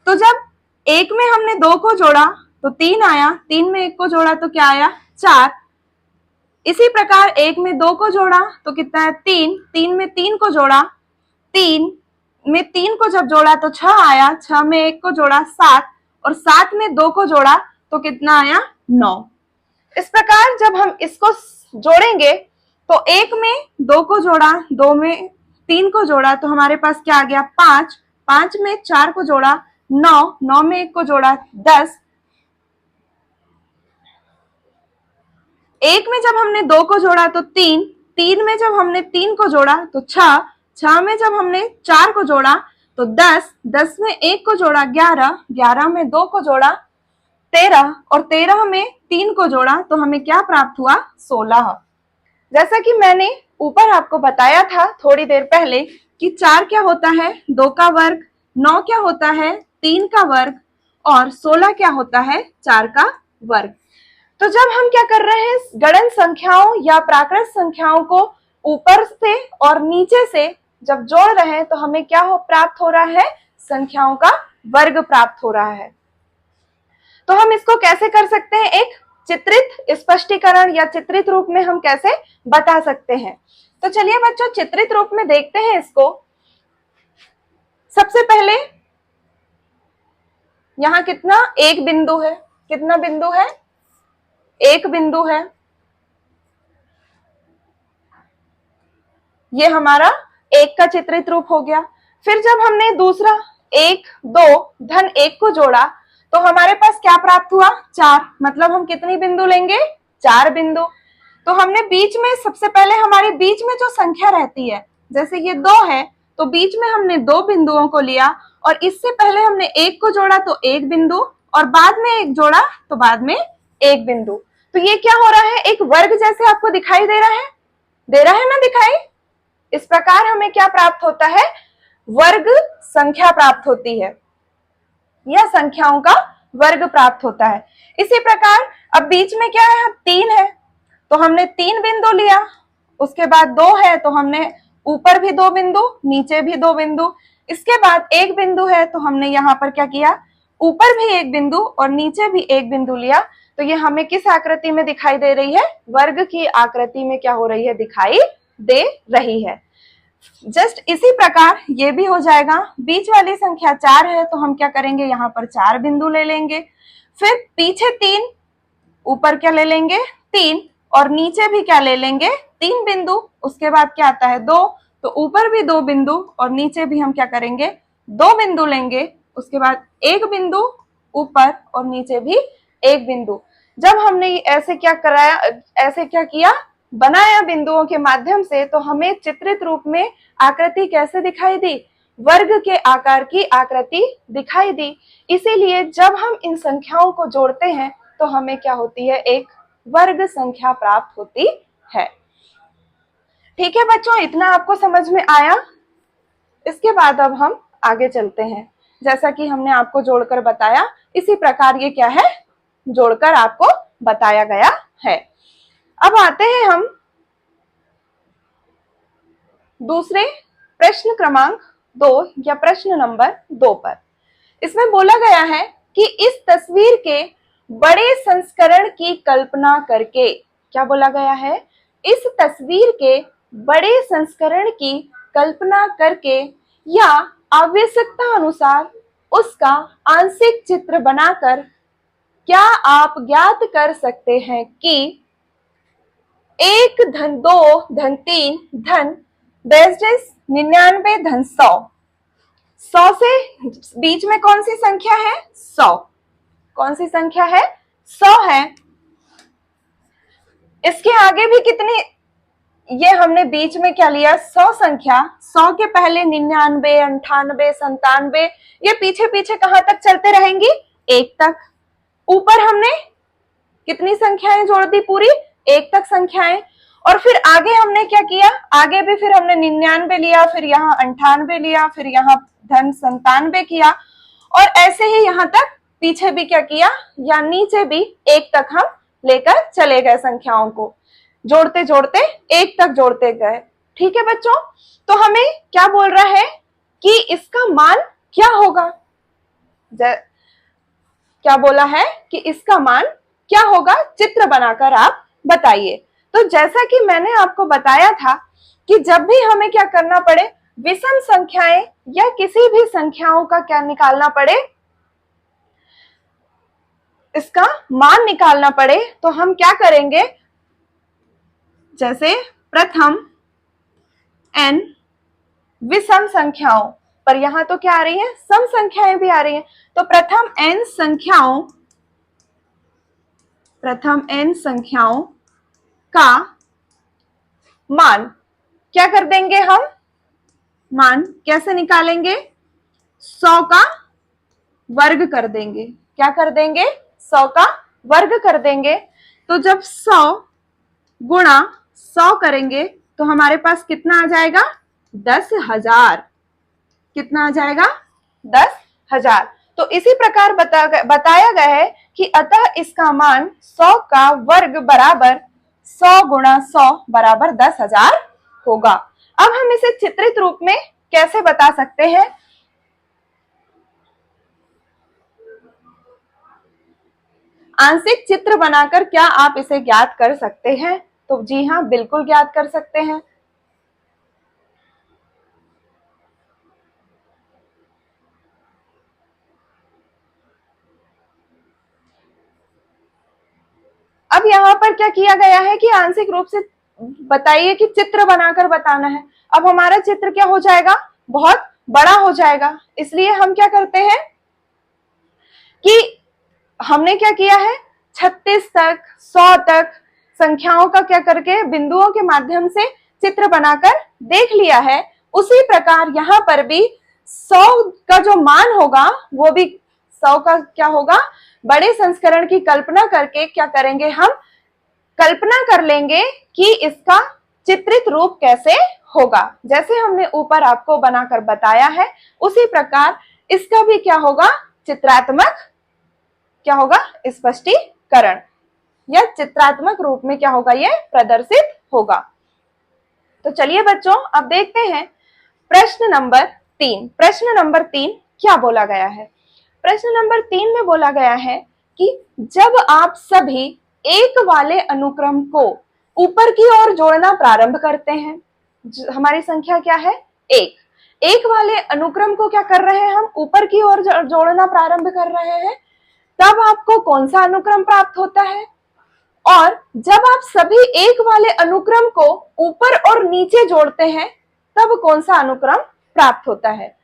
तो जब 1 में हमने 2 को जोड़ा तो 3 आया, 3 में 1 को जोड़ा तो क्या आया, 4। इसी प्रकार 1 में 2 को जोड़ा तो कितना है, 3, 3 में 3 को जोड़ा, 3 में 3 को जब जोड़ा तो 6 आया, 6 में 1 को जोड़ा 7 और 7 में 2 को जोड़ा तो कितना आया, 9। इस प्रकार जब हम इसको जोड़ेंगे तो 1 में 2 को जोड़ा, 2 में 3 को जोड़ा तो हमारे पास क्या आ गया, 5, 5 में 4 को जोड़ा 9, 9 में 1 को जोड़ा 10, 1 में जब हमने 2 को जोड़ा तो 3, 3 में जब हमने 3 को जोड़ा तो 6, 6 में जब हमने 4 को जोड़ा तो 10, 10 में 1 को जोड़ा 11, 11 में 2 को जोड़ा 13 और 13 में 3 को जोड़ा तो हमें क्या प्राप्त हुआ, 16। जैसा कि मैंने ऊपर आपको बताया था थोड़ी देर पहले कि 4 क्या होता है, 2 का वर्ग, 9 क्या होता है, 3 का वर्ग और 16 क्या होता है, 4 का वर्ग। तो जब हम क्या कर रहे हैं, गणन संख्याओं या प्राकृत संख्याओं को ऊपर से और नीचे से जब जोड़ रहे हैं तो हमें क्या प्राप्त हो रहा है, संख्याओं का वर्ग प्राप्त हो रहा है। तो हम इसको कैसे कर सकते हैं, एक चित्रित स्पष्टीकरण या चित्रित रूप में हम कैसे बता सकते हैं। तो चलिए बच्चों चित्रित रूप में देखते हैं इसको। सबसे पहले यहां कितना, एक बिंदु है, कितना बिंदु है, एक बिंदु है, ये हमारा एक का चित्रित रूप हो गया। फिर जब हमने दूसरा 1, 2 धन 1 को जोड़ा तो हमारे पास क्या प्राप्त हुआ? 4। मतलब हम कितनी बिंदु लेंगे? 4 बिंदु। तो हमने बीच में, सबसे पहले हमारे बीच में जो संख्या रहती है, जैसे ये 2 है तो बीच में हमने 2 बिंदुओं को लिया, और इससे पहले हमने 1 को जोड़ा तो 1 बिंदु, और बाद में 1 जोड़ा तो बाद में 1 बिंदु। तो ये क्या हो रहा है? एक वर्ग जैसे आपको दिखाई दे रहा है? दे रहा है ना दिखाई? इस प्रकार हमें क्या प्राप्त होता है? वर्ग संख्या प्राप्त होती है, या संख्याओं का वर्ग प्राप्त होता है। इसी प्रकार अब बीच में क्या है? 3 है तो हमने 3 बिंदु लिया, उसके बाद 2 है तो हमने ऊपर भी 2 बिंदु, नीचे भी 2 बिंदु, इसके बाद 1 बिंदु है तो हमने यहाँ पर क्या किया? ऊपर भी 1 बिंदु और नीचे भी 1 बिंदु लिया। तो ये हमें किस आकृति में दिखाई दे रही है? वर्ग की आकृति में क्या हो रही है? दिखाई दे रही है। जस्ट इसी प्रकार ये भी हो जाएगा। बीच वाली संख्या 4 है तो हम क्या करेंगे? यहाँ पर 4 बिंदु ले लेंगे, फिर पीछे 3, ऊपर क्या ले लेंगे? 3, और नीचे भी क्या ले लेंगे? 3 बिंदु। उसके बाद क्या आता है? 2, तो ऊपर भी 2 बिंदु और नीचे भी हम क्या करेंगे? 2 बिंदु लेंगे। उसके बाद 1 बिंदु ऊपर और नीचे भी 1 बिंदु। जब हमने ऐसे क्या कराया, ऐसे क्या किया? बनाया बिंदुओं के माध्यम से, तो हमें चित्रित रूप में आकृति कैसे दिखाई दी? वर्ग के आकार की आकृति दिखाई दी। इसीलिए जब हम इन संख्याओं को जोड़ते हैं तो हमें क्या होती है? एक वर्ग संख्या प्राप्त होती है। ठीक है बच्चों, इतना आपको समझ में आया? इसके बाद अब हम आगे चलते हैं। जैसा कि हमने आपको जोड़कर बताया, इसी प्रकार ये क्या है? जोड़कर आपको बताया गया है। अब आते हैं हम दूसरे प्रश्न क्रमांक 2 या प्रश्न नंबर 2 पर। इसमें बोला गया है कि इस तस्वीर के बड़े संस्करण की कल्पना करके, क्या बोला गया है? इस तस्वीर के बड़े संस्करण की कल्पना करके या आवश्यकता अनुसार उसका आंशिक चित्र बनाकर क्या आप ज्ञात कर सकते हैं कि 1 धन 2 धन 3 धन डैश डैश 99 धन 100, 100 से बीच में कौन सी संख्या है? 100। कौन सी संख्या है? 100 है। इसके आगे भी कितनी, ये हमने बीच में क्या लिया? 100 संख्या। 100 के पहले 99, 98, 97, ये पीछे पीछे कहां तक चलते रहेंगी? 1 तक। ऊपर हमने कितनी संख्याएं जोड़ दी? पूरी 1 तक संख्याएं। और फिर आगे हमने क्या किया? आगे भी फिर हमने 99 लिया, फिर यहाँ 98 लिया, फिर यहाँ धन 97 किया, और ऐसे ही यहाँ तक पीछे भी क्या किया? या नीचे भी 1 तक हम लेकर चले गए संख्याओं को, जोड़ते जोड़ते 1 तक जोड़ते गए। ठीक है बच्चों, तो हमें क्या बोल रहा है कि इसका मान क्या होगा? क्या बोला है कि इसका मान क्या होगा? चित्र बनाकर आप बताइए। तो जैसा कि मैंने आपको बताया था कि जब भी हमें क्या करना पड़े, विषम संख्याएं या किसी भी संख्याओं का क्या निकालना पड़े, इसका मान निकालना पड़े, तो हम क्या करेंगे? जैसे प्रथम n विषम संख्याओं पर, यहां तो क्या आ रही है? सम संख्याएं भी आ रही हैं। तो प्रथम n संख्याओं का मान क्या कर देंगे हम? मान कैसे निकालेंगे? 100 का वर्ग कर देंगे। क्या कर देंगे? 100 का वर्ग कर देंगे। तो जब 100 गुणा 100 करेंगे तो हमारे पास कितना आ जाएगा? 10,000। कितना आ जाएगा? 10,000। तो इसी प्रकार बताया गया है कि अतः इसका मान 100 का वर्ग बराबर 100 गुणा 100 बराबर 10,000 होगा। अब हम इसे चित्रित रूप में कैसे बता सकते हैं? आंशिक चित्र बनाकर क्या आप इसे ज्ञात कर सकते हैं? तो जी हां, बिल्कुल ज्ञात कर सकते हैं। अब यहाँ पर क्या किया गया है कि आंशिक रूप से बताइए कि चित्र बनाकर बताना है। अब हमारा चित्र क्या हो जाएगा? बहुत बड़ा हो जाएगा। इसलिए हम क्या करते हैं कि हमने क्या किया है, 36 तक 100 तक संख्याओं का क्या करके बिंदुओं के माध्यम से चित्र बनाकर देख लिया है। उसी प्रकार यहाँ पर भी 100 का जो मान होगा वो भी 100 का क्या होगा, बड़े संस्करण की कल्पना करके क्या करेंगे, हम कल्पना कर लेंगे कि इसका चित्रित रूप कैसे होगा। जैसे हमने ऊपर आपको बनाकर बताया है उसी प्रकार इसका भी क्या होगा, चित्रात्मक क्या होगा, स्पष्टीकरण या चित्रात्मक रूप में क्या होगा, ये प्रदर्शित होगा। तो चलिए बच्चों अब देखते हैं प्रश्न नंबर 3। प्रश्न नंबर 3 क्या बोला गया है। प्रश्न नंबर 3 में बोला गया है कि जब आप सभी एक वाले अनुक्रम को ऊपर की ओर जोड़ना प्रारंभ करते हैं, हमारी संख्या क्या है, एक वाले अनुक्रम को क्या कर रहे हैं, हम ऊपर की ओर जोड़ना प्रारंभ कर रहे हैं, तब आपको कौन सा अनुक्रम प्राप्त होता है। और जब आप सभी एक वाले अनुक्रम को ऊपर और नीचे जोड़ते हैं तब कौन सा अनुक्रम प्राप्त होता है।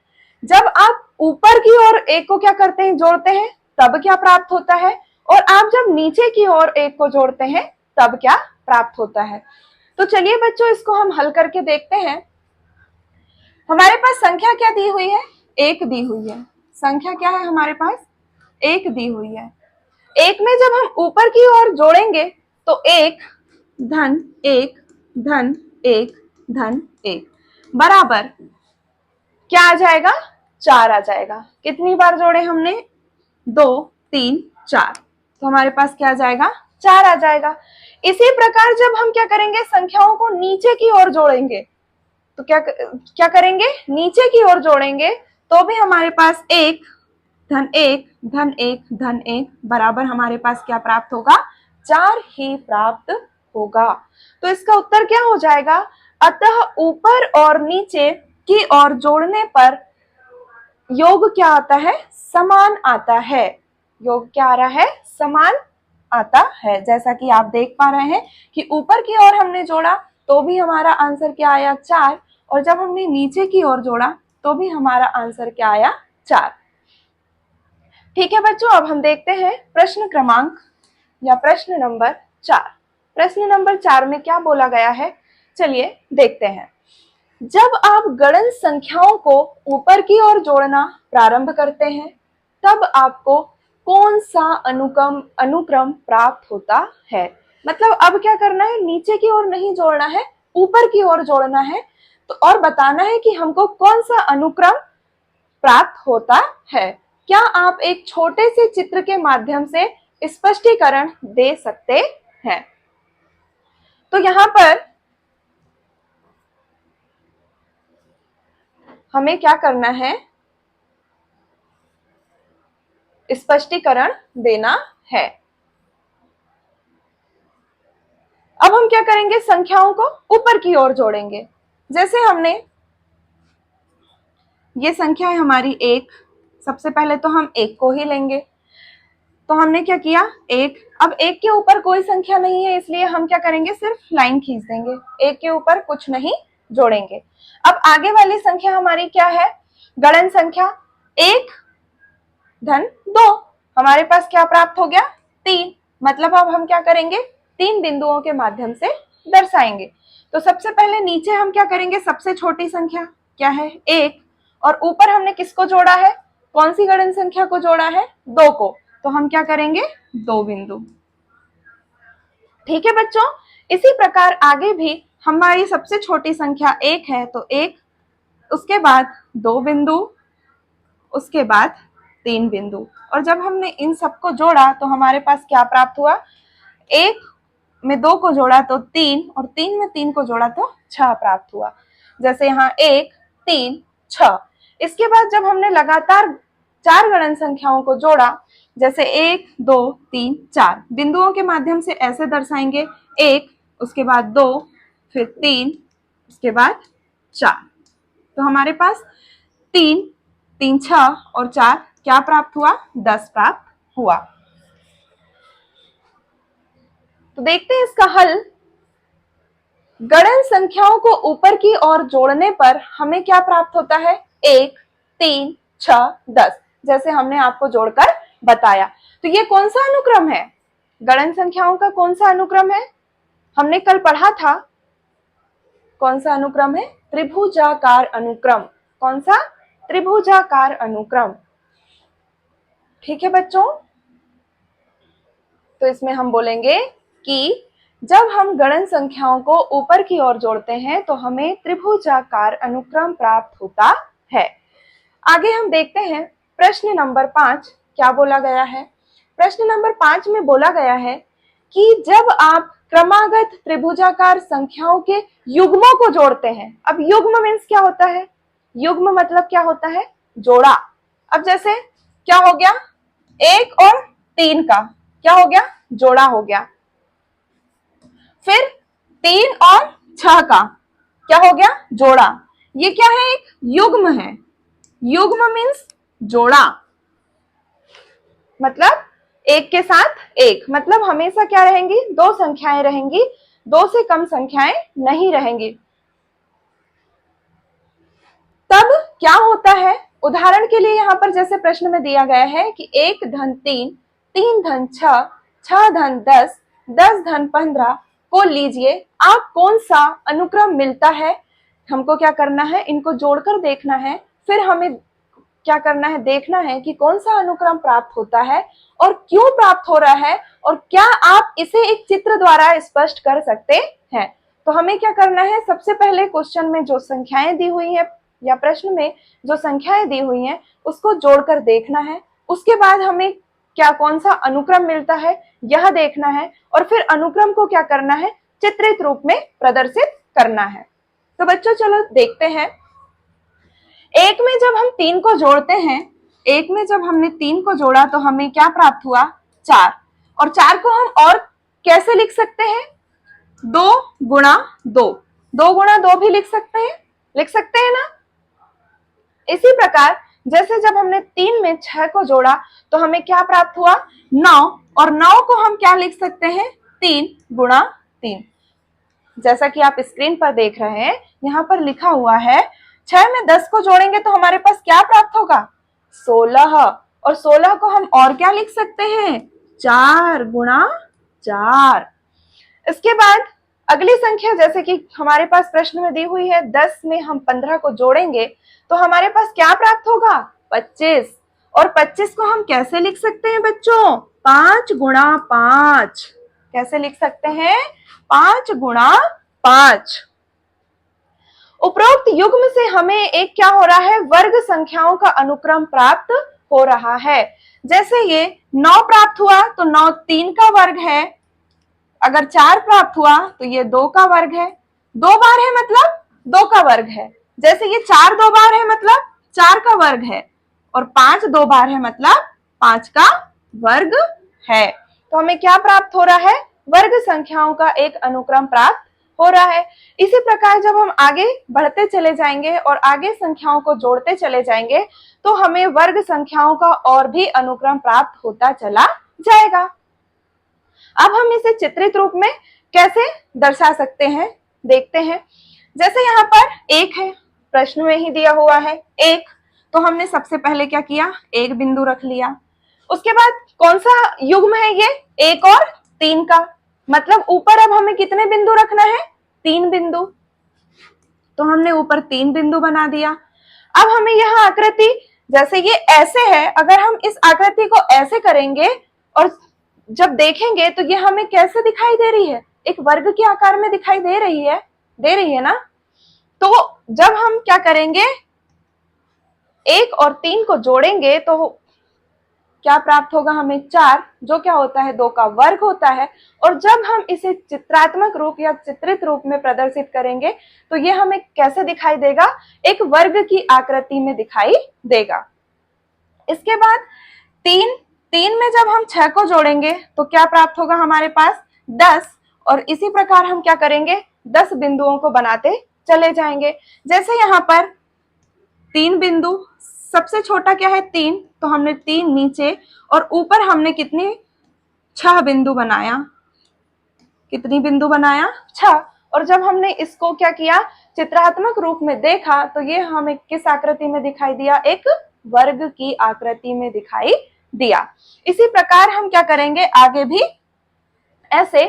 जब आप ऊपर की ओर एक को क्या करते हैं, जोड़ते हैं, तब क्या प्राप्त होता है, और आप जब नीचे की ओर एक को जोड़ते हैं तब क्या प्राप्त होता है। तो चलिए बच्चों इसको हम हल करके देखते हैं। हमारे पास संख्या क्या दी हुई है, एक दी हुई है। संख्या क्या है हमारे पास, एक दी हुई है। एक में जब हम ऊपर की ओर जोड़ेंगे तो एक धन एक धन एक धन एक बराबर क्या आ जाएगा, 4 आ जाएगा। कितनी बार जोड़े हमने, 2 3 4, तो हमारे पास क्या आ जाएगा, 4 आ जाएगा। इसी प्रकार जब हम क्या करेंगे, संख्याओं को नीचे की ओर जोड़ेंगे तो क्या करेंगे, नीचे की ओर जोड़ेंगे तो भी हमारे पास एक धन एक धन एक धन एक बराबर हमारे पास क्या प्राप्त होगा, 4 ही प्राप्त होगा। तो इसका उत्तर क्या हो जाएगा, अतः ऊपर और नीचे की ओर जोड़ने पर योग क्या आता है, समान आता है। योग क्या आ रहा है, समान आता है। जैसा कि आप देख पा रहे हैं कि ऊपर की ओर हमने जोड़ा तो भी हमारा आंसर क्या आया, 4, और जब हमने नीचे की ओर जोड़ा तो भी हमारा आंसर क्या आया, 4। ठीक है बच्चों, अब हम देखते हैं प्रश्न क्रमांक या प्रश्न नंबर 4। प्रश्न नंबर 4 में क्या बोला गया है, चलिए देखते हैं। जब आप गणन संख्याओं को ऊपर की ओर जोड़ना प्रारंभ करते हैं तब आपको कौन सा अनुक्रम प्राप्त होता है। मतलब अब क्या करना है, नीचे की ओर नहीं जोड़ना है, ऊपर की ओर जोड़ना है, तो और बताना है कि हमको कौन सा अनुक्रम प्राप्त होता है। क्या आप एक छोटे से चित्र के माध्यम से स्पष्टीकरण दे सकते हैं। तो यहां पर हमें क्या करना है, स्पष्टीकरण देना है। अब हम क्या करेंगे, संख्याओं को ऊपर की ओर जोड़ेंगे। जैसे हमने ये संख्या है हमारी एक, सबसे पहले तो हम एक को ही लेंगे। तो हमने क्या किया, एक, अब एक के ऊपर कोई संख्या नहीं है इसलिए हम क्या करेंगे, सिर्फ लाइन खींच देंगे, एक के ऊपर कुछ नहीं जोड़ेंगे। अब आगे वाली संख्या हमारी क्या है, गणन संख्या, एक धन 2, हमारे पास क्या प्राप्त हो गया, 3। मतलब अब हम क्या करेंगे, 3 बिंदुओं के माध्यम से दर्शाएंगे। तो सबसे पहले नीचे हम क्या करेंगे, सबसे छोटी संख्या क्या है, 1, और ऊपर हमने किसको जोड़ा है, कौन सी गणन संख्या को जोड़ा है, 2 को, तो हम क्या करेंगे, 2 बिंदु। ठीक है बच्चों, इसी प्रकार आगे भी हमारी सबसे छोटी संख्या 1 है तो 1, उसके बाद 2 बिंदु, उसके बाद 3 बिंदु, और जब हमने इन सबको जोड़ा तो हमारे पास क्या प्राप्त हुआ, 1 में 2 को जोड़ा तो 3, और 3 में 3 को जोड़ा तो 6 प्राप्त हुआ। जैसे यहाँ 1 3 6। इसके बाद जब हमने लगातार 4 गणन संख्याओं को जोड़ा, जैसे 1 2 3 4 बिंदुओं के माध्यम से ऐसे दर्शाएंगे, 1, उसके बाद 2, फिर 3, उसके बाद 4। तो हमारे पास 3 3 6 और 4 क्या प्राप्त हुआ, 10 प्राप्त हुआ। तो देखते हैं इसका हल। गणन संख्याओं को ऊपर की ओर जोड़ने पर हमें क्या प्राप्त होता है, 1 3 6 10, जैसे हमने आपको जोड़कर बताया। तो ये कौन सा अनुक्रम है? गणन संख्याओं का कौन सा अनुक्रम है? हमने कल पढ़ा था, कौन सा अनुक्रम है? त्रिभुजाकार अनुक्रम। कौन सा? त्रिभुजाकार अनुक्रम। ठीक है बच्चों, तो इसमें हम बोलेंगे कि जब हम गणन संख्याओं को ऊपर की ओर जोड़ते हैं तो हमें त्रिभुजाकार अनुक्रम प्राप्त होता है। आगे हम देखते हैं प्रश्न नंबर 5 क्या बोला गया है। प्रश्न नंबर 5 में बोला गया है कि जब आप क्रमागत त्रिभुजाकार संख्याओं के युग्मों को जोड़ते हैं। अब युग्म मीन्स क्या होता है? युग्म मतलब क्या होता है? जोड़ा। अब जैसे क्या हो गया? 1 और 3 का क्या हो गया? जोड़ा हो गया। फिर 3 और 6 का क्या हो गया? जोड़ा। ये क्या है? एक युग्म है। युग्म मीन्स जोड़ा, मतलब एक के साथ एक, मतलब हमेशा क्या रहेंगी? दो संख्याएं रहेंगी, दो से कम संख्याएं नहीं रहेंगी। तब क्या होता है? उदाहरण के लिए यहाँ पर जैसे प्रश्न में दिया गया है कि 1 धन 3, 3 धन 6, 6 धन 10, 10 धन 15 को लीजिए, आप कौन सा अनुक्रम मिलता है? हमको क्या करना है? इनको जोड़कर देखना है, फिर हमें क्या करना है? देखना है कि कौन सा अनुक्रम प्राप्त होता है और क्यों प्राप्त हो रहा है, और क्या आप इसे एक चित्र द्वारा स्पष्ट कर सकते हैं। तो हमें क्या करना है? सबसे पहले क्वेश्चन में जो संख्याएं दी हुई है या प्रश्न में जो संख्याएं दी हुई हैं उसको जोड़कर देखना है। उसके बाद हमें क्या कौन सा अनुक्रम मिलता है यह देखना है, और फिर अनुक्रम को क्या करना है? चित्रित रूप में प्रदर्शित करना है। तो बच्चों चलो देखते हैं। एक में जब हम 3 को जोड़ते हैं, एक में जब हमने 3 को जोड़ा तो हमें क्या प्राप्त हुआ? 4। और 4 को हम और कैसे लिख सकते हैं? 2 गुणा 2, 2 गुणा 2 भी लिख सकते हैं ना। इसी प्रकार जैसे जब हमने 3 में 6 को जोड़ा तो हमें क्या प्राप्त हुआ? 9, और 9 को हम क्या लिख सकते हैं? 3 गुणा 3। जैसा कि आप स्क्रीन पर देख रहे हैं, यहाँ पर लिखा हुआ है 6 में 10 को जोड़ेंगे तो हमारे पास क्या प्राप्त होगा? 16, और 16 को हम और क्या लिख सकते हैं? 4 गुणा 4। इसके बाद अगली संख्या जैसे कि हमारे पास प्रश्न में दी हुई है, 10 में हम 15 को जोड़ेंगे तो हमारे पास क्या प्राप्त होगा? 25, और 25 को हम कैसे लिख सकते हैं बच्चों? 5 गुणा 5। कैसे लिख सकते हैं? 5 गुणा 5। उपरोक्त युग्म से हमें एक क्या हो रहा है? वर्ग संख्याओं का अनुक्रम प्राप्त हो रहा है। जैसे ये 9 प्राप्त हुआ तो 9 3 का वर्ग है, अगर 4 प्राप्त हुआ तो ये 2 का वर्ग है, 2 बार है मतलब 2 का वर्ग है। जैसे ये 4 2 बार है मतलब 4 का वर्ग है, और 5 2 बार है मतलब 5 का वर्ग है। तो हमें क्या प्राप्त हो रहा है? वर्ग संख्याओं का एक अनुक्रम प्राप्त हो रहा है। इसी प्रकार जब हम आगे बढ़ते चले जाएंगे और आगे संख्याओं को जोड़ते चले जाएंगे तो हमें वर्ग संख्याओं का और भी अनुक्रम प्राप्त होता चला जाएगा। अब हम इसे चित्रित रूप में कैसे दर्शा सकते हैं देखते हैं। जैसे यहाँ पर 1 है, प्रश्न में ही दिया हुआ है 1, तो हमने सबसे पहले क्या किया? एक बिंदु रख लिया। उसके बाद कौन सा युग्म है ये? 1 और 3 का, मतलब ऊपर अब हमें कितने बिंदु रखना है? 3 बिंदु। तो हमने ऊपर 3 बिंदु बना दिया। अब हमें यह आकृति, जैसे ये ऐसे है, अगर हम इस आकृति को ऐसे करेंगे और जब देखेंगे तो ये हमें कैसे दिखाई दे रही है? एक वर्ग के आकार में दिखाई दे रही है ना। तो जब हम क्या करेंगे? 1 और 3 को जोड़ेंगे तो क्या प्राप्त होगा हमें? 4, जो क्या होता है? 2 का वर्ग होता है। और जब हम इसे चित्रात्मक रूप या चित्रित रूप में प्रदर्शित करेंगे तो ये हमें कैसे दिखाई देगा? एक वर्ग की आकृति में दिखाई देगा। इसके बाद 3 में जब हम 6 को जोड़ेंगे तो क्या प्राप्त होगा हमारे पास? 10, और इसी प्रकार हम क्या करेंगे? 10 बिंदुओं को बनाते चले जाएंगे। जैसे यहाँ पर 3 बिंदु, सबसे छोटा क्या है? 3, तो हमने 3 नीचे, और ऊपर हमने कितनी? 6 बिंदु बनाया। कितनी बिंदु बनाया? 6। और जब हमने इसको क्या किया? चित्रात्मक रूप में देखा तो ये हमें किस आकृति में दिखाई दिया? एक वर्ग की आकृति में दिखाई दिया। इसी प्रकार हम क्या करेंगे, आगे भी ऐसे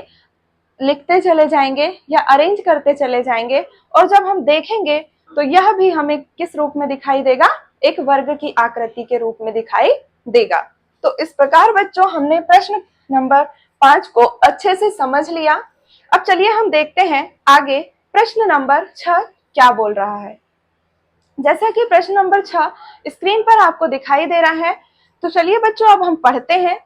लिखते चले जाएंगे या अरेंज करते चले जाएंगे, और जब हम देखेंगे तो यह भी हमें किस रूप में दिखाई देगा, एक वर्ग की आकृति के रूप में दिखाई देगा। तो इस प्रकार बच्चों हमने प्रश्न नंबर 5 को अच्छे से समझ लिया। अब चलिए हम देखते हैं आगे प्रश्न नंबर 6 क्या बोल रहा है। जैसा कि प्रश्न नंबर 6 स्क्रीन पर आपको दिखाई दे रहा है, तो चलिए बच्चों अब हम पढ़ते हैं।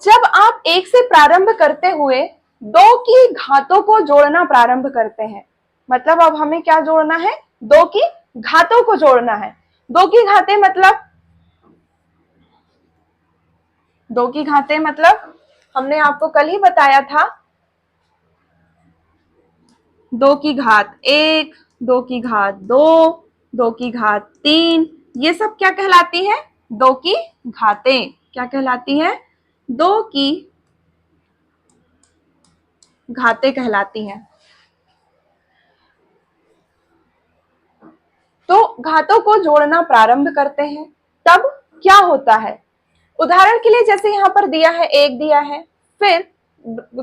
जब आप 1 से प्रारंभ करते हुए 2 की घातों को जोड़ना प्रारंभ करते हैं, मतलब अब हमें क्या जोड़ना है, 2 की घातों को जोड़ना है। 2 की घातें मतलब 2 की घातें मतलब हमने आपको कल ही बताया था, 2 की घात 1, 2 की घात 2, 2 की घात 3, ये सब क्या कहलाती है, 2 की घातें। क्या कहलाती है, 2 की घातें कहलाती हैं। तो घातों को जोड़ना प्रारंभ करते हैं, तब क्या होता है, उदाहरण के लिए जैसे यहाँ पर दिया है 1 दिया है, फिर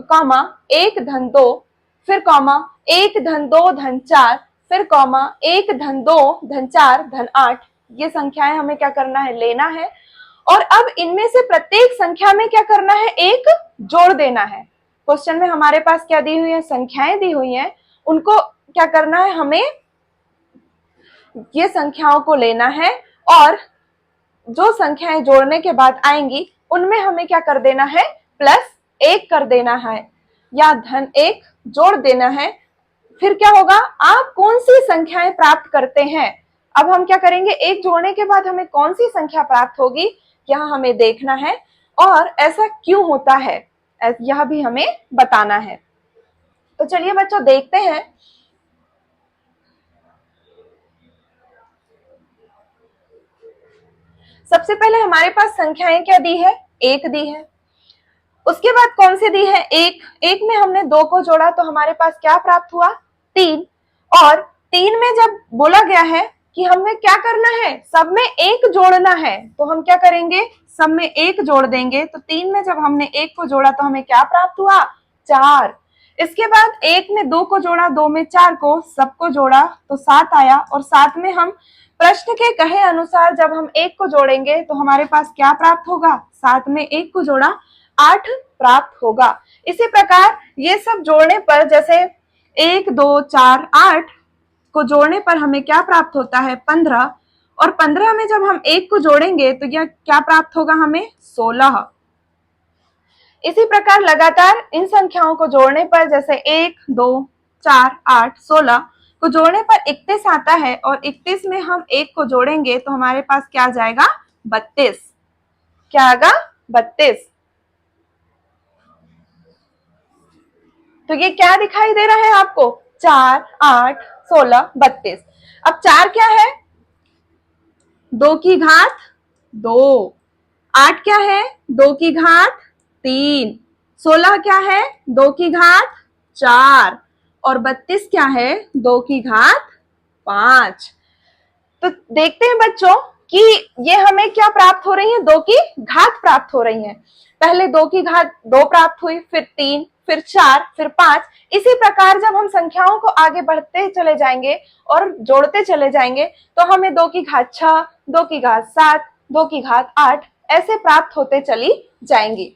कॉमा 1 धन 2, फिर कॉमा 1 धन 2 धन 4, फिर कॉमा 1 धन 2 धन 4 धन 8। ये संख्याएं हमें क्या करना है, लेना है, और अब इनमें से प्रत्येक संख्या में क्या करना है, एक जोड़ देना है। क्वेश्चन में हमारे पास क्या दी हुई है, संख्याएं दी हुई हैं, उनको क्या करना है, हमें ये संख्याओं को लेना है, और जो संख्याएं जोड़ने के बाद आएंगी उनमें हमें क्या कर देना है, +1 कर देना है या धन 1 जोड़ देना है। फिर क्या होगा, आप कौन सी संख्याएं प्राप्त करते हैं, अब हम क्या करेंगे, 1 जोड़ने के बाद हमें कौन सी संख्या प्राप्त होगी, यह हमें देखना है, और ऐसा क्यों होता है यह भी हमें बताना है। तो चलिए बच्चों देखते हैं। सबसे पहले हमारे पास संख्याएं क्या दी है, 1 दी है, उसके बाद कौन सी दी है, 1 में हमने 2 को जोड़ा तो हमारे पास क्या प्राप्त हुआ, 3, और 3 में जब बोला गया है कि हमें क्या करना है, सब में 1 जोड़ना है, तो हम क्या करेंगे, सब में 1 जोड़ देंगे। तो 3 में जब हमने 1 को जोड़ा तो हमें क्या प्राप्त हुआ, 4। इसके बाद 1 में 2 को जोड़ा, 2 में 4 को, सबको जोड़ा तो 7 आया, और 7 में हम प्रश्न के कहे अनुसार जब हम 1 को जोड़ेंगे तो हमारे पास क्या प्राप्त होगा, 7 में 1 को जोड़ा 8 प्राप्त होगा। इसी प्रकार ये सब जोड़ने पर, जैसे 1 2 4 8 को जोड़ने पर हमें क्या प्राप्त होता है, 15, और 15 में जब हम 1 को जोड़ेंगे तो यह क्या प्राप्त होगा, हमें 16। इसी प्रकार लगातार इन संख्याओं को जोड़ने पर, जैसे 1 2 4 8 16 को जोड़ने पर 31 आता है, और 31 में हम 1 को जोड़ेंगे तो हमारे पास क्या आ जाएगा, 32। क्या आएगा, 32। तो ये क्या दिखाई दे रहा है आपको, 4 8 16 32। अब 4 क्या है, 2 की घात 2, 8 क्या है, 2 की घात 3, 16 क्या है, 2 की घात 4, और 32 क्या है, 2 की घात 5। तो देखते हैं बच्चों कि ये हमें क्या प्राप्त हो रही है, 2 की घात प्राप्त हो रही है। पहले 2 की घात 2 प्राप्त हुई, फिर 3, फिर 4, फिर 5। इसी प्रकार जब हम संख्याओं को आगे बढ़ते चले जाएंगे और जोड़ते चले जाएंगे तो हमें 2 की घात 6, 2 की घात 7, 2 की घात 8 ऐसे प्राप्त होते चली जाएंगी।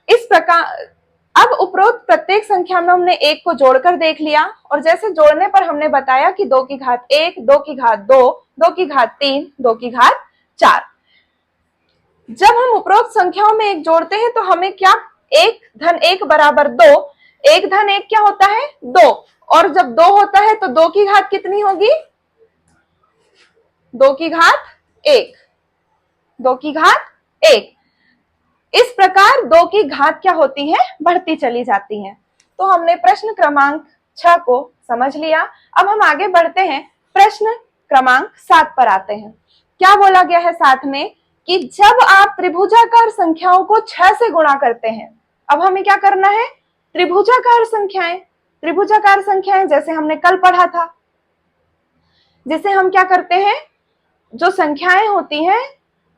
इस प्रकार अब उपरोक्त प्रत्येक संख्या में हमने 1 को जोड़कर देख लिया, और जैसे जोड़ने पर हमने बताया कि 2 की घात 1, 2 की घात 2, 2 की घात 3, 2 की घात 4। जब हम उपरोक्त संख्याओं में 1 जोड़ते हैं तो हमें क्या, 1 धन 1 बराबर 2, 1 धन 1 क्या होता है, 2, और जब 2 होता है तो 2 की घात कितनी होगी, 2 की घात 1, 2 की घात 1। इस प्रकार 2 की घात क्या होती है, बढ़ती चली जाती है। तो हमने प्रश्न क्रमांक 6 को समझ लिया। अब हम आगे बढ़ते हैं, प्रश्न क्रमांक 7 पर आते हैं। क्या बोला गया है 7 में कि जब आप त्रिभुजाकार संख्याओं को 6 से गुणा करते हैं, अब हमें क्या करना है, त्रिभुजाकार संख्याएं। त्रिभुजाकार संख्याएं जैसे हमने कल पढ़ा था, जिसे हम क्या करते हैं, जो संख्याएं होती हैं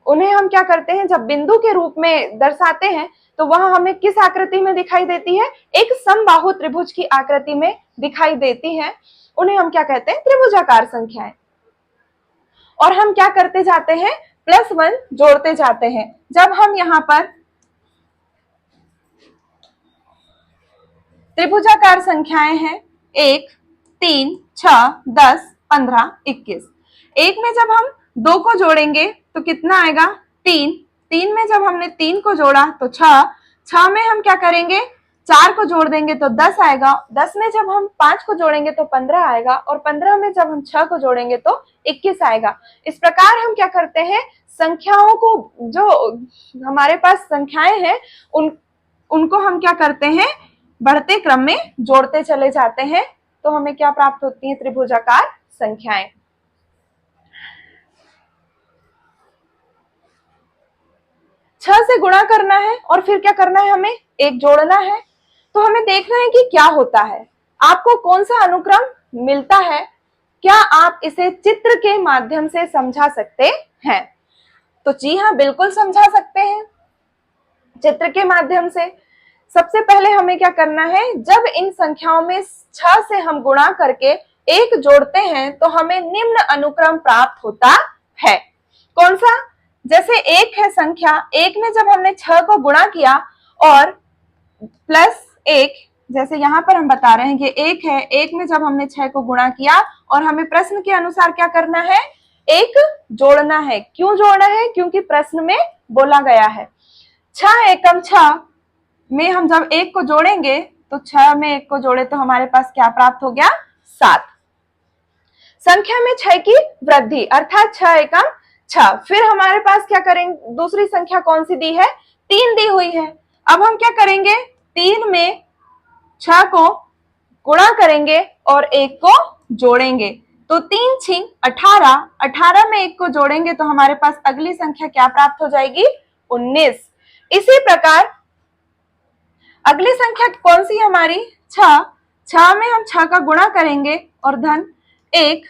उन्हें हम क्या करते हैं, जब बिंदु के रूप में दर्शाते हैं तो वह हमें किस आकृति में दिखाई देती है, एक समबाहु त्रिभुज की आकृति में दिखाई देती है। उन्हें हम क्या कहते हैं, त्रिभुजाकार संख्याएं। और हम क्या करते जाते हैं, +1 जोड़ते जाते हैं। जब हम यहाँ पर त्रिभुजाकार संख्याएं हैं 1, 3, 6, 10, 15, 21। 1 में जब हम 2 को जोड़ेंगे तो कितना आएगा, 3। 3 में जब हमने 3 को जोड़ा तो 6। 6 में हम क्या करेंगे, 4 को जोड़ देंगे तो 10 आएगा। 10 में जब हम 5 को जोड़ेंगे तो 15 आएगा। और 15 में जब हम 6 को जोड़ेंगे तो 21 आएगा। इस प्रकार हम क्या करते हैं, संख्याओं को, जो हमारे पास संख्याएं हैं उनको हम क्या करते हैं, बढ़ते क्रम में जोड़ते चले जाते हैं। तो हमें क्या प्राप्त होती है, त्रिभुजाकार संख्याएं। छह से गुणा करना है और फिर क्या करना है, हमें एक जोड़ना है। तो हमें देखना है कि क्या होता है, आपको कौन सा अनुक्रम मिलता है। क्या आप इसे चित्र के माध्यम से समझा सकते हैं? तो जी हाँ, बिल्कुल समझा सकते हैं चित्र के माध्यम से। सबसे पहले हमें क्या करना है, जब इन संख्याओं में 6 से हम गुणा करके 1 जोड़ते हैं तो हमें निम्न अनुक्रम प्राप्त होता है। कौन सा, जैसे 1 है संख्या, 1 में जब हमने 6 को गुणा किया और +1, जैसे यहाँ पर हम बता रहे हैं कि 1 है, 1 में जब हमने 6 को गुणा किया और हमें प्रश्न के अनुसार क्या करना है, 1 जोड़ना है। क्यों जोड़ना है, क्योंकि प्रश्न में बोला गया है 6 एकम 6 में हम जब 1 को जोड़ेंगे तो 6 में 1 को जोड़े तो हमारे पास क्या प्राप्त हो गया, 7। संख्या में 6 की वृद्धि अर्थात 6 एकम 6। फिर हमारे पास क्या करेंगे, दूसरी संख्या कौन सी दी है, 3 दी हुई है। अब हम क्या करेंगे, 3 में 6 को गुणा करेंगे और 1 को जोड़ेंगे तो 3 6 18। 18 में 1 को जोड़ेंगे तो हमारे पास अगली संख्या क्या प्राप्त हो जाएगी, 19। इसी प्रकार अगली संख्या कौन सी है हमारी, 6। 6 में हम 6 का गुणा करेंगे और धन 1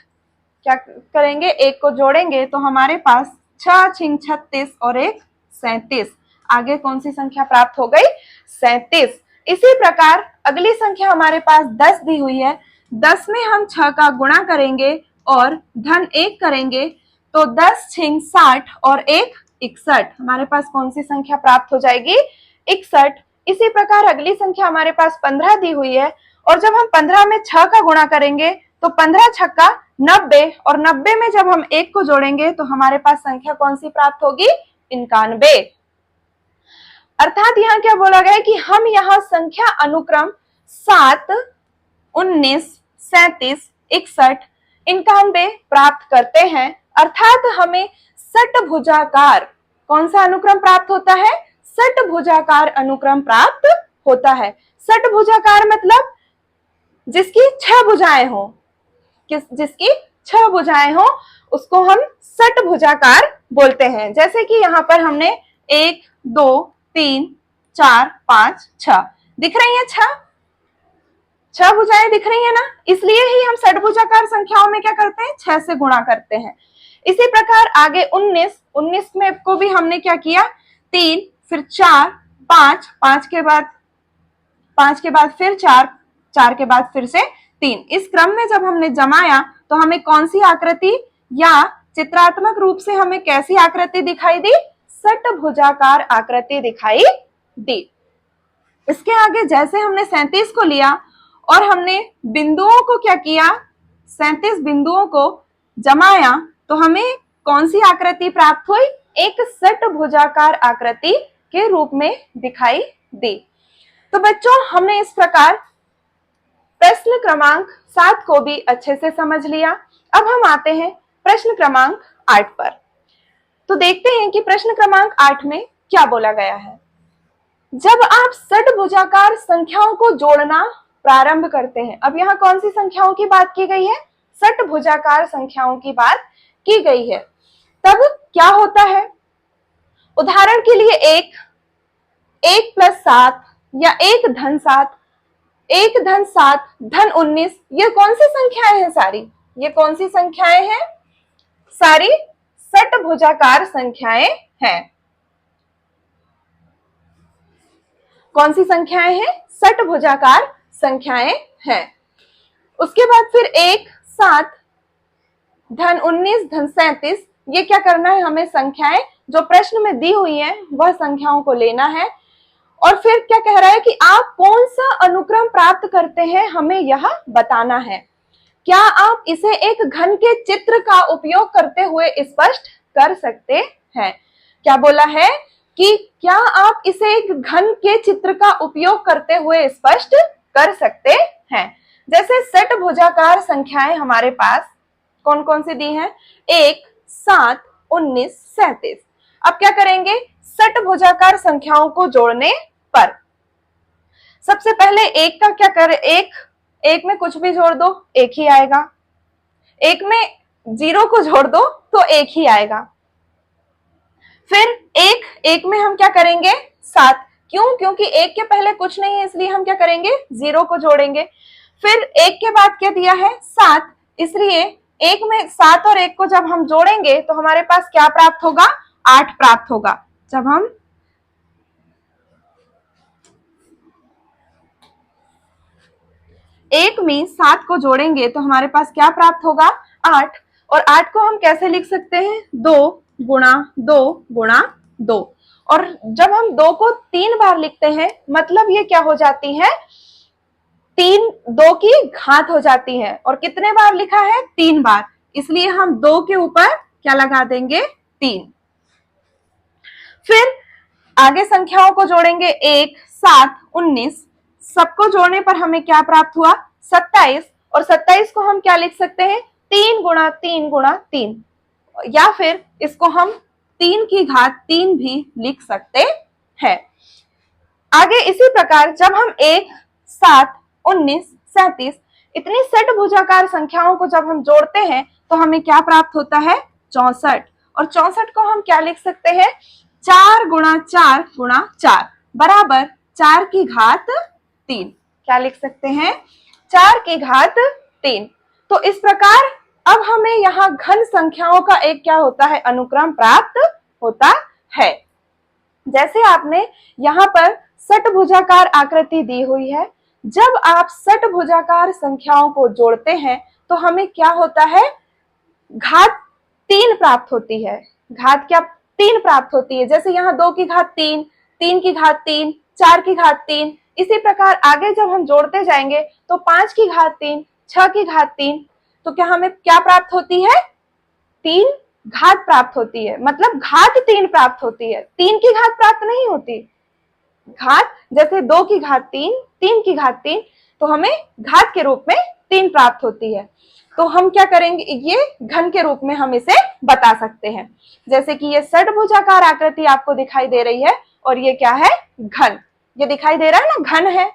क्या करेंगे, 1 को जोड़ेंगे तो हमारे पास 6 6 36 और 1 37। आगे कौन सी संख्या प्राप्त हो गई, 37। इसी प्रकार अगली संख्या हमारे पास 10 दी हुई है। 10 में हम 6 का गुणा करेंगे और धन 1 करेंगे तो 10 6 60 और 1 61। हमारे पास कौन सी संख्या प्राप्त हो जाएगी, 61। इसी प्रकार अगली संख्या हमारे पास 15 दी हुई है और जब हम 15 में 6 का गुणा करेंगे तो 15 छक्का 90 और 90 में जब हम 1 को जोड़ेंगे तो हमारे पास संख्या कौन सी प्राप्त होगी, 91। अर्थात यहाँ क्या बोला गया है कि हम यहाँ संख्या अनुक्रम 7 19 37 61 91 प्राप्त करते हैं। अर्थात हमें षटभुजाकार कौन सा अनुक्रम प्राप्त होता है, षटभुजाकार अनुक्रम प्राप्त होता है। षटभुजाकार मतलब जिसकी 6 भुजाएं हो, जिसकी 6 भुजाएं हो उसको हम षटभुजाकार बोलते हैं। जैसे कि यहाँ पर हमने 1 2 3 4 5 6 दिख रही है, 6 भुजाएं दिख रही है ना, इसलिए ही हम षटभुजाकार संख्याओं में क्या करते हैं, 6 से गुणा करते हैं। इसी प्रकार आगे 19 में को भी हमने क्या किया, 3 फिर 4 5 5 के बाद फिर 4 4 के बाद फिर से 3। इस क्रम में जब हमने जमाया तो हमें कौन सी आकृति या चित्रात्मक रूप से हमें कैसी आकृति दिखाई दी, षटभुजाकार आकृति दिखाई दी। इसके आगे जैसे हमने 37 को लिया और हमने बिंदुओं को क्या किया, 37 बिंदुओं को जमाया तो हमें कौन सी आकृति प्राप्त हुई, एक षटभुजाकार आकृति के रूप में दिखाई दी। तो बच्चों हमने इस प्रकार प्रश्न क्रमांक 7 को भी अच्छे से समझ लिया। अब हम आते हैं प्रश्न क्रमांक 8 पर। तो देखते हैं कि प्रश्न क्रमांक 8 में क्या बोला गया है। जब आप षटभुजाकार संख्याओं को जोड़ना प्रारंभ करते हैं, अब यहाँ कौन सी संख्याओं की बात की गई है, षटभुजाकार संख्याओं की बात की गई है, तब क्या होता है। उदाहरण के लिए 1 + 7 या 1 धन 7 1 धन 7 धन 19, ये कौन सी संख्याएं हैं सारी, ये कौन सी संख्याएं हैं, सारी षटभुजाकार संख्याएं हैं। कौन सी संख्याएं हैं? षटभुजाकार संख्याएं हैं। उसके बाद फिर 1, 7, धन 19, धन 37, ये क्या करना है? हमें संख्याएं जो प्रश्न में दी हुई हैं वह संख्याओं को लेना है। और फिर क्या कह रहा है कि आप कौन सा अनुक्रम प्राप्त करते हैं, हमें यह बताना है। क्या आप इसे एक घन के चित्र का उपयोग करते हुए स्पष्ट कर सकते हैं? क्या बोला है कि क्या आप इसे एक घन के चित्र का उपयोग करते हुए स्पष्ट कर सकते हैं? जैसे षटभुजाकार संख्याएं हमारे पास कौन कौन सी दी हैं? 1, 7, 19, 37। अब क्या करेंगे? षटभुजाकार संख्याओं को जोड़ने पर सबसे पहले एक का क्या करें? एक में कुछ भी जोड़ दो, एक ही आएगा। एक में 0 को जोड़ दो तो एक ही आएगा। फिर एक में हम क्या करेंगे? 7। क्यों? क्योंकि एक के पहले कुछ नहीं है, इसलिए हम क्या करेंगे? 0 को जोड़ेंगे। फिर एक के बाद क्या दिया है? 7, इसलिए एक में 7 और 1 को जब हम जोड़ेंगे तो हमारे पास क्या प्राप्त होगा? 8 प्राप्त होगा। जब हम एक में 7 को जोड़ेंगे तो हमारे पास क्या प्राप्त होगा? 8। और 8 को हम कैसे लिख सकते हैं? 2 गुणा 2 गुणा 2। और जब हम 2 को 3 बार लिखते हैं मतलब ये क्या हो जाती है? 3 2 की घात हो जाती है। और कितने बार लिखा है? 3 बार, इसलिए हम 2 के ऊपर क्या लगा देंगे? 3। फिर आगे संख्याओं को जोड़ेंगे। 1, 7, 19, सबको जोड़ने पर हमें क्या प्राप्त हुआ? 27। और 27 को हम क्या लिख सकते हैं? 3 गुणा 3 गुणा 3, या फिर इसको हम 3 की घात 3 भी लिख सकते हैं। आगे इसी प्रकार जब हम 1, 7, 19, 37 इतनी षटभुजाकार संख्याओं को जब हम जोड़ते हैं तो हमें क्या प्राप्त होता है? 64। और 64 को हम क्या लिख सकते हैं? 4 गुणा 4 गुणा 4 बराबर 4 की घात 3। क्या लिख सकते हैं? 4 की घात 3। तो इस प्रकार अब हमें यहाँ घन संख्याओं का एक क्या होता है? अनुक्रम प्राप्त होता है। जैसे आपने यहाँ पर षटभुजाकार आकृति दी हुई है, जब आप षटभुजाकार संख्याओं को जोड़ते हैं तो हमें क्या होता है? घात 3 प्राप्त होती है। घात क्या? 3 प्राप्त होती है। जैसे यहाँ 2 की घात 3, 3 की घात 3, 4 की घात 3, इसी प्रकार आगे जब हम जोड़ते जाएंगे तो 5 की घात 3, 6 की घात 3, तो क्या हमें क्या प्राप्त होती है? 3 घात प्राप्त होती है। मतलब घात 3 प्राप्त होती है, 3 की घात प्राप्त नहीं होती। घात जैसे 2 की घात 3, 3 की घात 3, तो हमें घात के रूप में 3 प्राप्त होती है। तो हम क्या करेंगे? ये घन के रूप में हम इसे बता सकते हैं। जैसे कि ये षटभुजाकार आकृति आपको दिखाई दे रही है और ये क्या है? घन। ये दिखाई दे रहा है ना, घन है।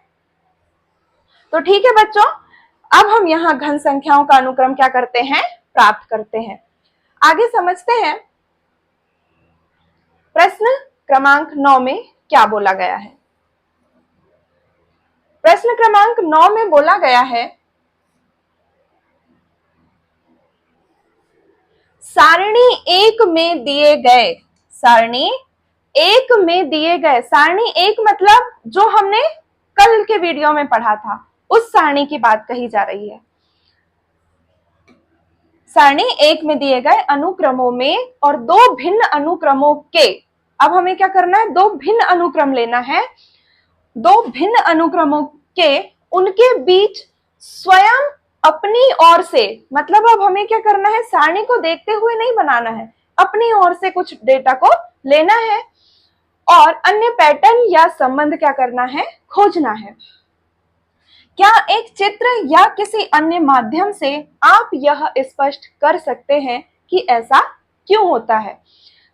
तो ठीक है बच्चों, अब हम यहाँ घन संख्याओं का अनुक्रम क्या करते हैं? प्राप्त करते हैं। आगे समझते हैं प्रश्न क्रमांक 9 में क्या बोला गया है। प्रश्न क्रमांक 9 में बोला गया है, सारणी 1 में दिए गए, सारणी 1 में दिए गए, सारणी 1 मतलब जो हमने कल के वीडियो में पढ़ा था उस सारणी की बात कही जा रही है। सारणी 1 में दिए गए अनुक्रमों में और 2 भिन्न अनुक्रमों के, अब हमें क्या करना है? 2 भिन्न अनुक्रम लेना है। 2 भिन्न अनुक्रमों के उनके बीच स्वयं अपनी ओर से, मतलब अब हमें क्या करना है? सारणी को देखते हुए नहीं बनाना है, अपनी ओर से कुछ डेटा को लेना है और अन्य पैटर्न या संबंध क्या करना है? खोजना है। क्या एक चित्र या किसी अन्य माध्यम से आप यह स्पष्ट कर सकते हैं कि ऐसा क्यों होता है?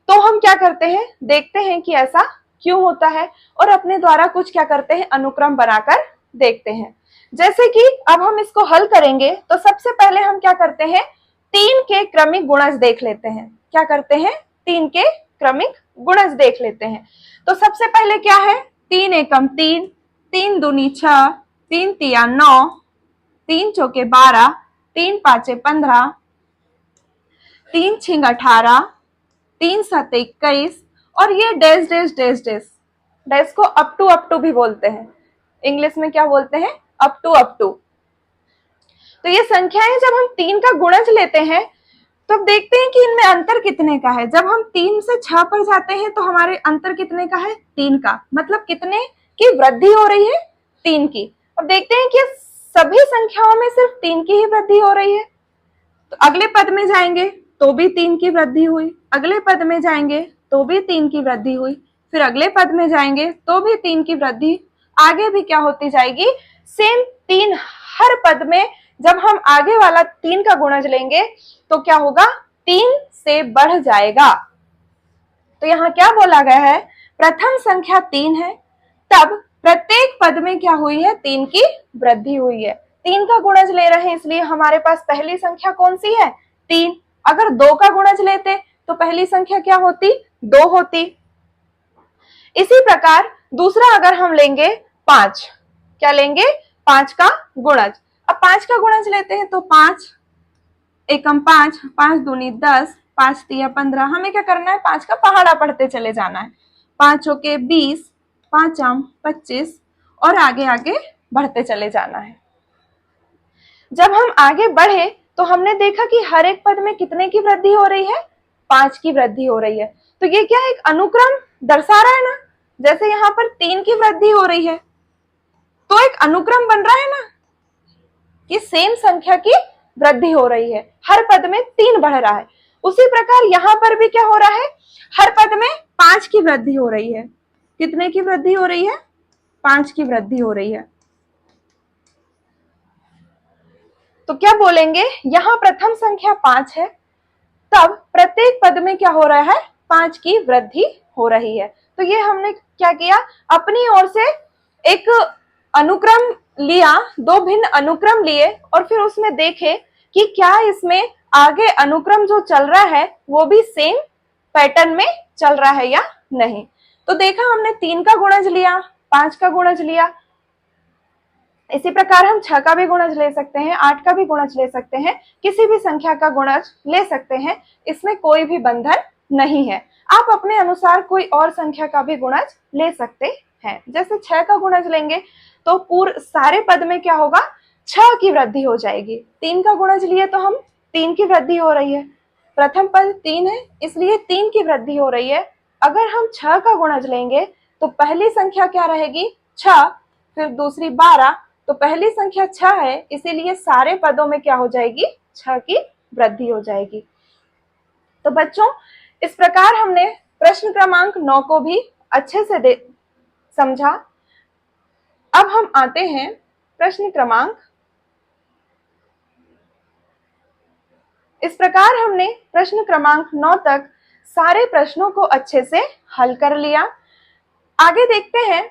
तो हम क्या करते हैं? देखते हैं कि ऐसा क्यों होता है और अपने द्वारा कुछ क्या करते हैं? अनुक्रम बनाकर देखते हैं। जैसे कि अब हम इसको हल करेंगे तो सबसे पहले हम क्या करते हैं? 3 के क्रमिक गुणज देख लेते हैं। क्या करते हैं? 3 के क्रमिक गुणज देख लेते हैं। तो सबसे पहले क्या है? 3 एकम 3, 3 दूनी 6, 3 तिया 9, 3 चौके 12, 3 पाँचे 15, 3 छिंग 18, 3 7 21 और ये dash dash dash dash, dash को अप टू भी बोलते हैं, इंग्लिश में क्या बोलते हैं, अप टू। तो ये संख्याएं जब हम 3 का गुणज लेते हैं तो अब देखते हैं कि इनमें अंतर कितने का है। जब हम 3 से 6 पर जाते हैं तो हमारे अंतर कितने का है, 3 का, मतलब कितने की वृद्धि हो रही है, 3 की। अब देखते हैं कि सभी संख्याओं में सिर्फ 3 की ही वृद्धि हो रही है। तो अगले पद में जाएंगे तो भी 3 की वृद्धि हुई, अगले पद में जाएंगे तो भी 3 की वृद्धि हुई, फिर अगले पद में जाएंगे तो भी 3 की वृद्धि, आगे भी क्या होती जाएगी, सेम 3 हर पद में। जब हम आगे वाला 3 का गुणज लेंगे तो क्या होगा, 3 से बढ़ जाएगा। तो यहाँ क्या बोला गया है, प्रथम संख्या 3 है, तब प्रत्येक पद में क्या हुई है, 3 की वृद्धि हुई है। 3 का गुणज ले रहे हैं इसलिए हमारे पास पहली संख्या कौन सी है, 3। अगर 2 का गुणज लेते तो पहली संख्या क्या होती, 2 होती। इसी प्रकार दूसरा अगर हम लेंगे 5, क्या लेंगे, 5 का गुणज। अब 5 का गुणज लेते हैं तो 5 एकम 5, 5 दूनी 10, 5 तिया 15, हमें क्या करना है, 5 का पहाड़ा पढ़ते चले जाना है। 5 के 20, 5 25 और आगे आगे बढ़ते चले जाना है। जब हम आगे बढ़े तो हमने देखा कि हर एक पद में कितने की वृद्धि हो रही है, 5 की वृद्धि हो रही है। तो ये क्या एक अनुक्रम दर्शा रहा है ना, जैसे यहाँ पर 3 की वृद्धि हो रही है तो एक अनुक्रम बन रहा है ना कि सेम संख्या की वृद्धि हो रही है, हर पद में 3 बढ़ रहा है। उसी प्रकार यहाँ पर भी क्या हो रहा है, हर पद में 5 की वृद्धि हो रही है। कितने की वृद्धि हो रही है, 5 की वृद्धि हो रही है। तो क्या बोलेंगे, यहाँ प्रथम संख्या 5 है, तब प्रत्येक पद में क्या हो रहा है, 5 की वृद्धि हो रही है। तो ये हमने क्या किया, अपनी ओर से एक अनुक्रम लिया, 2 भिन्न अनुक्रम लिए और फिर उसमें देखे कि क्या इसमें आगे अनुक्रम जो चल रहा है वो भी सेम पैटर्न में चल रहा है या नहीं। तो देखा हमने 3 का गुणज लिया, 5 का गुणज लिया, इसी प्रकार हम 6 का भी गुणज ले सकते हैं, 8 का भी गुणज ले सकते हैं, किसी भी संख्या का गुणज ले सकते हैं, इसमें कोई भी बंधन नहीं है। आप अपने अनुसार कोई और संख्या का भी गुणज ले सकते हैं। जैसे 6 का गुणज लेंगे तो पूरे सारे पद में क्या होगा, 6 की वृद्धि हो जाएगी। 3 का गुणज लिए तो हम 3 की वृद्धि हो रही है, प्रथम पद 3 है इसलिए 3 की वृद्धि हो रही है। अगर हम 6 का गुणज लेंगे तो पहली संख्या क्या रहेगी, 6, फिर दूसरी 12, तो पहली संख्या 6 है इसीलिए सारे पदों में क्या हो जाएगी, 6 की वृद्धि हो जाएगी। तो बच्चों इस प्रकार हमने प्रश्न क्रमांक 9 को भी अच्छे से समझा। अब हम आते हैं प्रश्न क्रमांक, इस प्रकार हमने प्रश्न क्रमांक 9 तक सारे प्रश्नों को अच्छे से हल कर लिया। आगे देखते हैं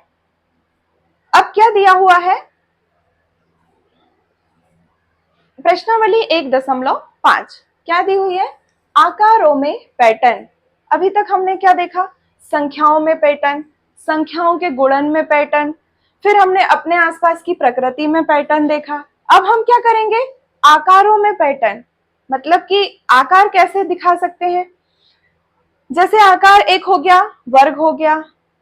अब क्या दिया हुआ है, प्रश्नावली 1.5 क्या दी हुई है, आकारों में पैटर्न। अभी तक हमने क्या देखा, संख्याओं में पैटर्न, संख्याओं के गुणन में पैटर्न, फिर हमने अपने आसपास की प्रकृति में पैटर्न देखा। अब हम क्या करेंगे, आकारों में पैटर्न, मतलब कि आकार कैसे दिखा सकते हैं। जैसे आकार एक हो गया, वर्ग हो गया,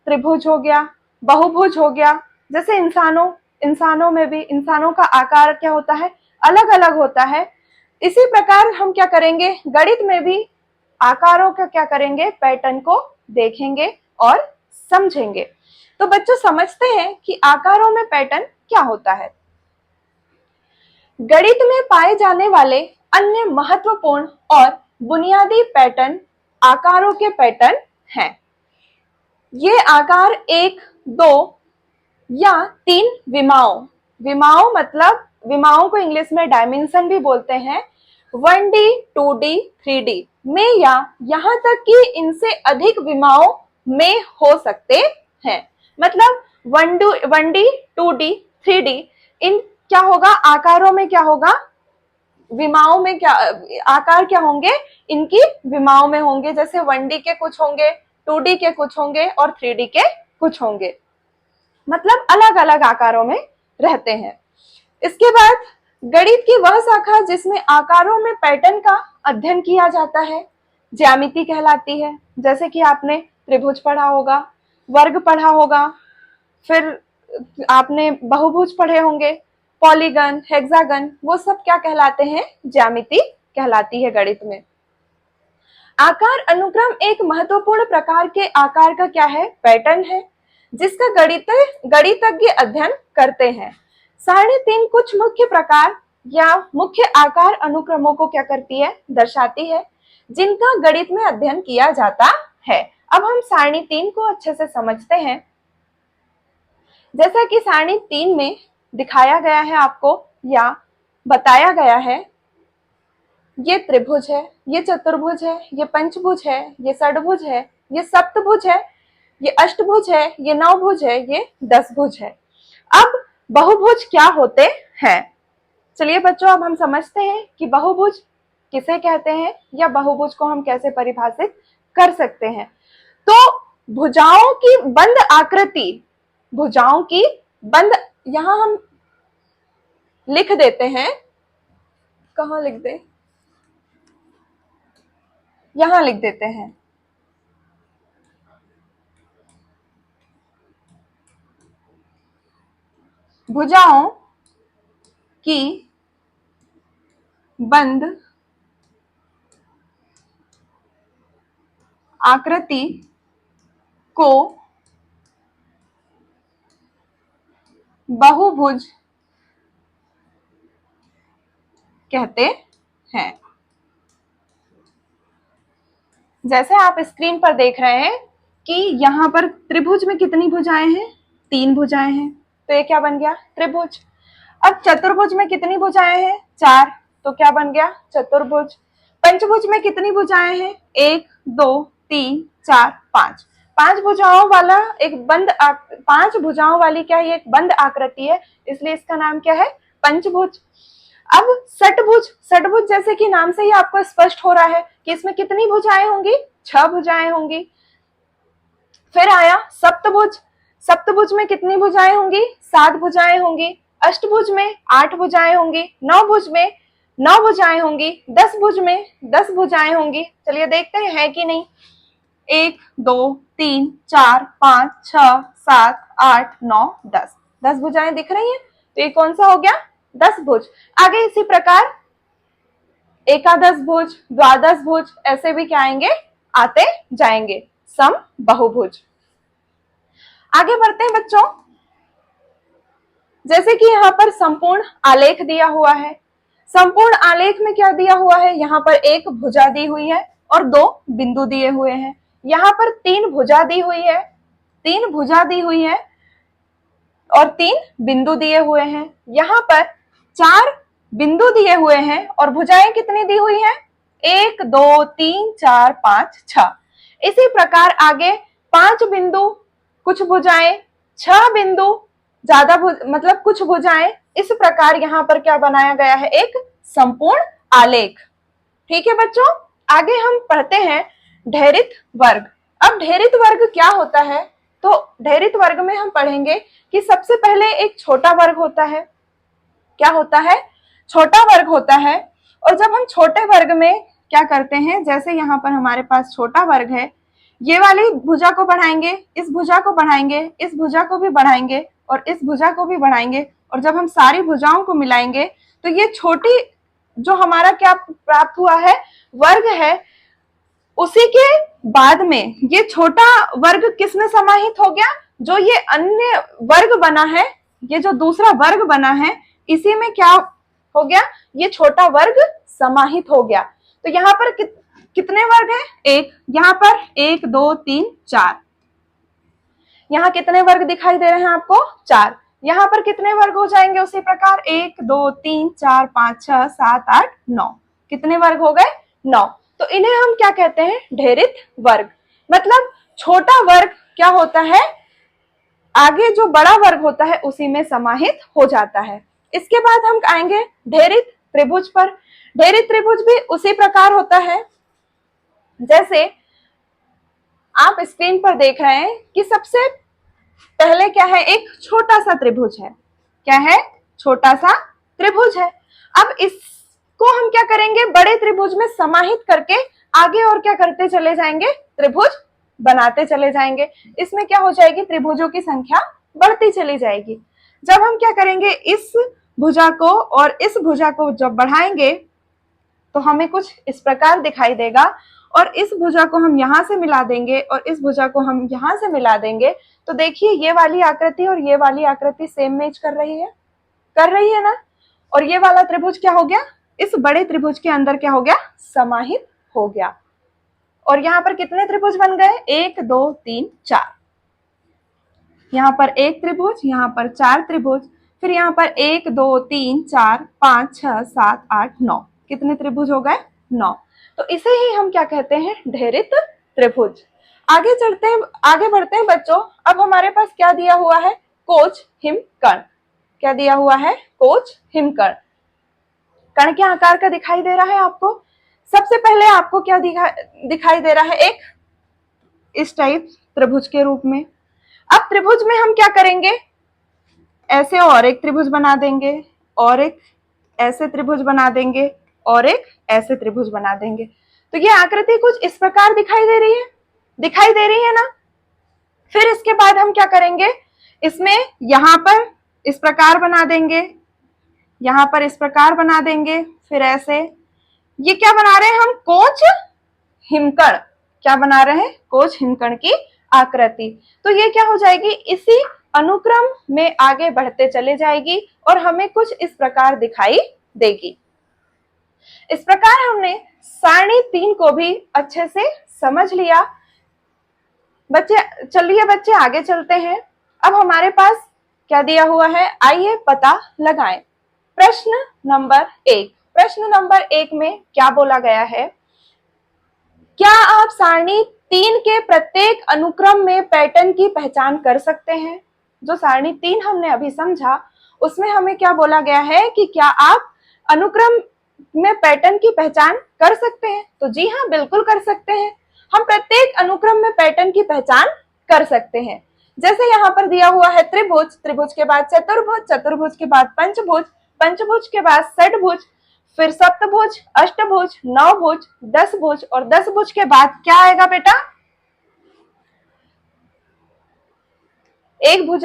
त्रिभुज हो गया, बहुभुज हो गया। जैसे इंसानों में भी इंसानों का आकार क्या होता है, अलग अलग होता है। इसी प्रकार हम क्या करेंगे, गणित में भी आकारों का क्या करेंगे, पैटर्न को देखेंगे और समझेंगे। तो बच्चों समझते हैं कि आकारों में पैटर्न क्या होता है। गणित में पाए जाने वाले अन्य महत्वपूर्ण और बुनियादी पैटर्न आकारों के पैटर्न हैं। ये आकार 1, 2 या 3 विमाओं मतलब विमाओं को इंग्लिश में डायमेंशन भी बोलते हैं, 1D, 2D, 3D में या यहाँ तक कि इनसे अधिक विमाओं में हो सकते हैं। मतलब 1D, 2D, 3D इन क्या होगा, आकारों में क्या होगा, विमाओं में क्या आकार क्या होंगे, इनकी विमाओं में होंगे। जैसे 1D के कुछ होंगे, 2D के कुछ होंगे और 3D के कुछ होंगे, मतलब अलग अलग आकारों में रहते हैं। इसके बाद गणित की वह शाखा जिसमें आकारों में पैटर्न का अध्ययन किया जाता है, ज्यामिति कहलाती है। जैसे कि आपने त्रिभुज पढ़ा होगा, वर्ग पढ़ा होगा, फिर आपने बहुभुज पढ़े होंगे, पॉलीगन, हेक्सागन, वो सब क्या कहलाते हैं? ज्यामिति कहलाती है गणित में। आकार अनुक्रम एक महत्वपूर्ण प्रकार के आकार का क्या है? पैटर्न है, जिसका गणितज्ञ अध्ययन करते हैं। सारणी 3 कुछ मुख्य प्रकार या मुख्य आकार अनुक्रमों को क्या करती है? दर्शाती है, जिनका गणित में अध्ययन किया जाता है। अब हम सारणी 3 को अच्छे से समझते हैं। जैसा कि सारणी 3 में दिखाया गया है आपको या बताया गया है, ये त्रिभुज है, ये चतुर्भुज है, ये पंचभुज है, ये षडभुज है, ये सप्तभुज है, ये अष्टभुज है, ये नवभुज है, ये दसभुज है। अब बहुभुज क्या होते हैं? चलिए बच्चों, अब हम समझते हैं कि बहुभुज किसे कहते हैं या बहुभुज को हम कैसे परिभाषित कर सकते हैं। तो भुजाओं की बंद आकृति, भुजाओं की बंद, यहां हम लिख देते हैं, कहां लिख दे, यहां लिख देते हैं। भुजाओं की बंद आकृति को बहुभुज कहते हैं। जैसे आप स्क्रीन पर देख रहे हैं कि यहाँ पर त्रिभुज में कितनी भुजाएं हैं? 3 भुजाएं हैं, तो ये क्या बन गया? त्रिभुज। अब चतुर्भुज में कितनी भुजाएं हैं? 4, तो क्या बन गया? चतुर्भुज। पंचभुज में कितनी भुजाएं हैं? 1, 2, 3, 4, 5। 5 भुजाओं वाला एक बंद 5 भुजाओं वाली क्या है? एक बंद आकृति है, इसलिए इसका नाम क्या है? पंचभुज। अब षटभुज, षटभुज जैसे कि नाम से ही आपको स्पष्ट हो रहा है कि इसमें कितनी भुजाएं होंगी? 6 भुजाएं होंगी। फिर आया सप्तभुज, सप्तभुज में कितनी भुजाएं होंगी? 7 भुजाएं होंगी। अष्टभुज में 8 भुजाएं होंगी। नवभुज में 9 भुजाएं होंगी। 10भुज में 10 भुजाएं होंगी। चलिए देखते हैं है कि नहीं। 1, 2, 3, 4, 5, 6, 7, 8, 9, 10, 10 भुजाएं दिख रही हैं, तो ये कौन सा हो गया? 10 भुज। आगे इसी प्रकार एकादश भुज, द्वादश भुज, ऐसे भी क्या आएंगे? आते जाएंगे। सम बहुभुज। आगे बढ़ते हैं बच्चों। जैसे कि यहाँ पर संपूर्ण आलेख दिया हुआ है। संपूर्ण आलेख में क्या दिया हुआ है? यहाँ पर एक भुजा दी हुई है और 2 बिंदु दिए हुए हैं। यहाँ पर 3 भुजा दी हुई है, 3 भुजा दी हुई है और 3 बिंदु दिए हुए हैं। यहाँ पर 4 बिंदु दिए हुए हैं और भुजाएं कितनी दी हुई हैं? 1, 2, 3, 4, 5, 6। इसी प्रकार आगे 5 बिंदु, कुछ भुजाएं, 6 बिंदु, ज्यादा मतलब कुछ भुजाएं। इस प्रकार यहाँ पर क्या बनाया गया है? एक संपूर्ण आलेख। ठीक है बच्चों, आगे हम पढ़ते हैं ढेरित वर्ग। अब ढेरित वर्ग क्या होता है? तो ढेरित वर्ग में हम पढ़ेंगे कि सबसे पहले एक छोटा वर्ग होता है। क्या होता है? छोटा वर्ग होता है। और जब हम छोटे वर्ग में क्या करते हैं, जैसे यहाँ पर हमारे पास छोटा वर्ग है, ये वाली भुजा को बढ़ाएंगे, इस भुजा को बढ़ाएंगे, इस भुजा को भी बढ़ाएंगे और इस भुजा को भी बढ़ाएंगे, और जब हम सारी भुजाओं को मिलाएंगे तो ये छोटी जो हमारा क्या प्राप्त हुआ है? वर्ग है। उसी के बाद में ये छोटा वर्ग किसमें समाहित हो गया? जो ये अन्य वर्ग बना है, ये जो दूसरा वर्ग बना है, इसी में क्या हो गया? ये छोटा वर्ग समाहित हो गया। तो यहाँ पर कितने वर्ग हैं? 1। यहाँ पर 1, 2, 3, 4। यहाँ कितने वर्ग दिखाई दे रहे हैं आपको? 4। यहाँ पर कितने वर्ग हो जाएंगे उसी प्रकार? 1, 2, 3, 4, 5, 6, 7, 8, 9। कितने वर्ग हो गए? 9। तो इन्हें हम क्या कहते हैं? ढेरित वर्ग। मतलब छोटा वर्ग क्या होता है? आगे जो बड़ा वर्ग होता है उसी में समाहित हो जाता है। इसके बाद हम आएंगे ढेरित त्रिभुज पर। ढेरित त्रिभुज भी उसी प्रकार होता है। जैसे आप स्क्रीन पर देख रहे हैं कि सबसे पहले क्या है? एक छोटा सा त्रिभुज है। क्या है? छोटा सा त्रिभुज है। अब इस को हम क्या करेंगे, बड़े त्रिभुज में समाहित करके आगे और क्या करते चले जाएंगे, त्रिभुज बनाते चले जाएंगे। इसमें क्या हो जाएगी, त्रिभुजों की संख्या बढ़ती चली जाएगी। जब हम क्या करेंगे, इस भुजा को और इस भुजा को जब बढ़ाएंगे तो हमें कुछ इस प्रकार दिखाई देगा, और इस भुजा को हम यहाँ से मिला देंगे और इस भुजा को हम यहाँ से मिला देंगे, तो देखिए ये वाली आकृति और ये वाली आकृति सेम मैच कर रही है ना। और ये वाला त्रिभुज क्या हो गया, इस बड़े त्रिभुज के अंदर क्या हो गया, समाहित हो गया। और यहाँ पर कितने त्रिभुज बन गए, 1 2 3 4। यहाँ पर एक त्रिभुज, यहाँ पर 4 त्रिभुज, फिर यहाँ पर 1 2 3 4 5 6 7 8 9, कितने त्रिभुज हो गए, 9। तो इसे ही हम क्या कहते हैं, ढेरित त्रिभुज। आगे बढ़ते हैं बच्चों। अब हमारे पास क्या दिया हुआ है, कोच हिम कर्ण। क्या दिया हुआ है, कोच हिम कर्ण। कर्ण के आकार का दिखाई दे रहा है आपको। सबसे पहले आपको क्या दिखाई दे रहा है, एक इस टाइप त्रिभुज के रूप में। अब त्रिभुज में हम क्या करेंगे, ऐसे और एक त्रिभुज बना देंगे, और एक ऐसे त्रिभुज बना देंगे, और एक ऐसे त्रिभुज बना देंगे। तो ये आकृति कुछ इस प्रकार दिखाई दे रही है ना। फिर इसके बाद हम क्या करेंगे, इसमें यहाँ पर इस प्रकार बना देंगे, यहाँ पर इस प्रकार बना देंगे, फिर ऐसे। ये क्या बना रहे हैं हम, कोच हिमकर्ण। क्या बना रहे हैं, कोच हिमकर्ण की आकृति। तो ये क्या हो जाएगी, इसी अनुक्रम में आगे बढ़ते चले जाएगी और हमें कुछ इस प्रकार दिखाई देगी। इस प्रकार हमने सारणी 3 को भी अच्छे से समझ लिया। चलिए बच्चे आगे चलते हैं। अब हमारे पास क्या दिया हुआ है, आइए पता लगाएं। प्रश्न नंबर 1। प्रश्न नंबर 1 में क्या बोला गया है, क्या आप सारणी 3 के प्रत्येक अनुक्रम में पैटर्न की पहचान कर सकते हैं। जो सारणी 3 हमने अभी समझा, उसमें हमें क्या बोला गया है कि क्या आप अनुक्रम में पैटर्न की पहचान कर सकते हैं। तो जी हाँ, बिल्कुल कर सकते हैं। हम प्रत्येक अनुक्रम में पैटर्न की पहचान कर सकते हैं। जैसे यहाँ पर दिया हुआ है त्रिभुज, त्रिभुज के बाद चतुर्भुज, चतुर्भुज के बाद पंचभुज, पंचभुज के बाद षटभुज, फिर सप्तभुज, अष्टभुज, नवभुज, 10 भुज, और 10 भुज के बाद क्या आएगा बेटा, एक भुज।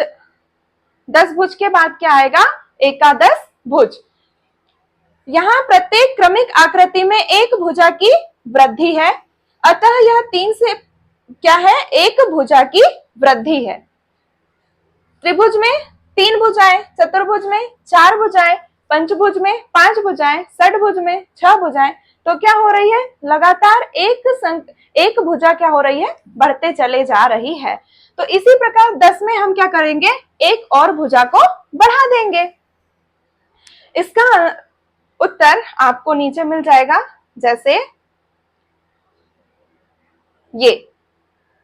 10 भुज के बाद क्या आएगा, एकादश भुज। यहाँ प्रत्येक क्रमिक आकृति में एक भुजा की वृद्धि है, अतः यह 3 से क्या है, एक भुजा की वृद्धि है। त्रिभुज में 3 भुजाएं, चतुर्भुज में 4 भुजाएं, पंचभुज में 5 भुजाएं, षटभुज में 6 भुजाएं। तो क्या हो रही है, लगातार एक भुजा क्या हो रही है, बढ़ते चले जा रही है। तो इसी प्रकार 10 में हम क्या करेंगे, एक और भुजा को बढ़ा देंगे। इसका उत्तर आपको नीचे मिल जाएगा। जैसे ये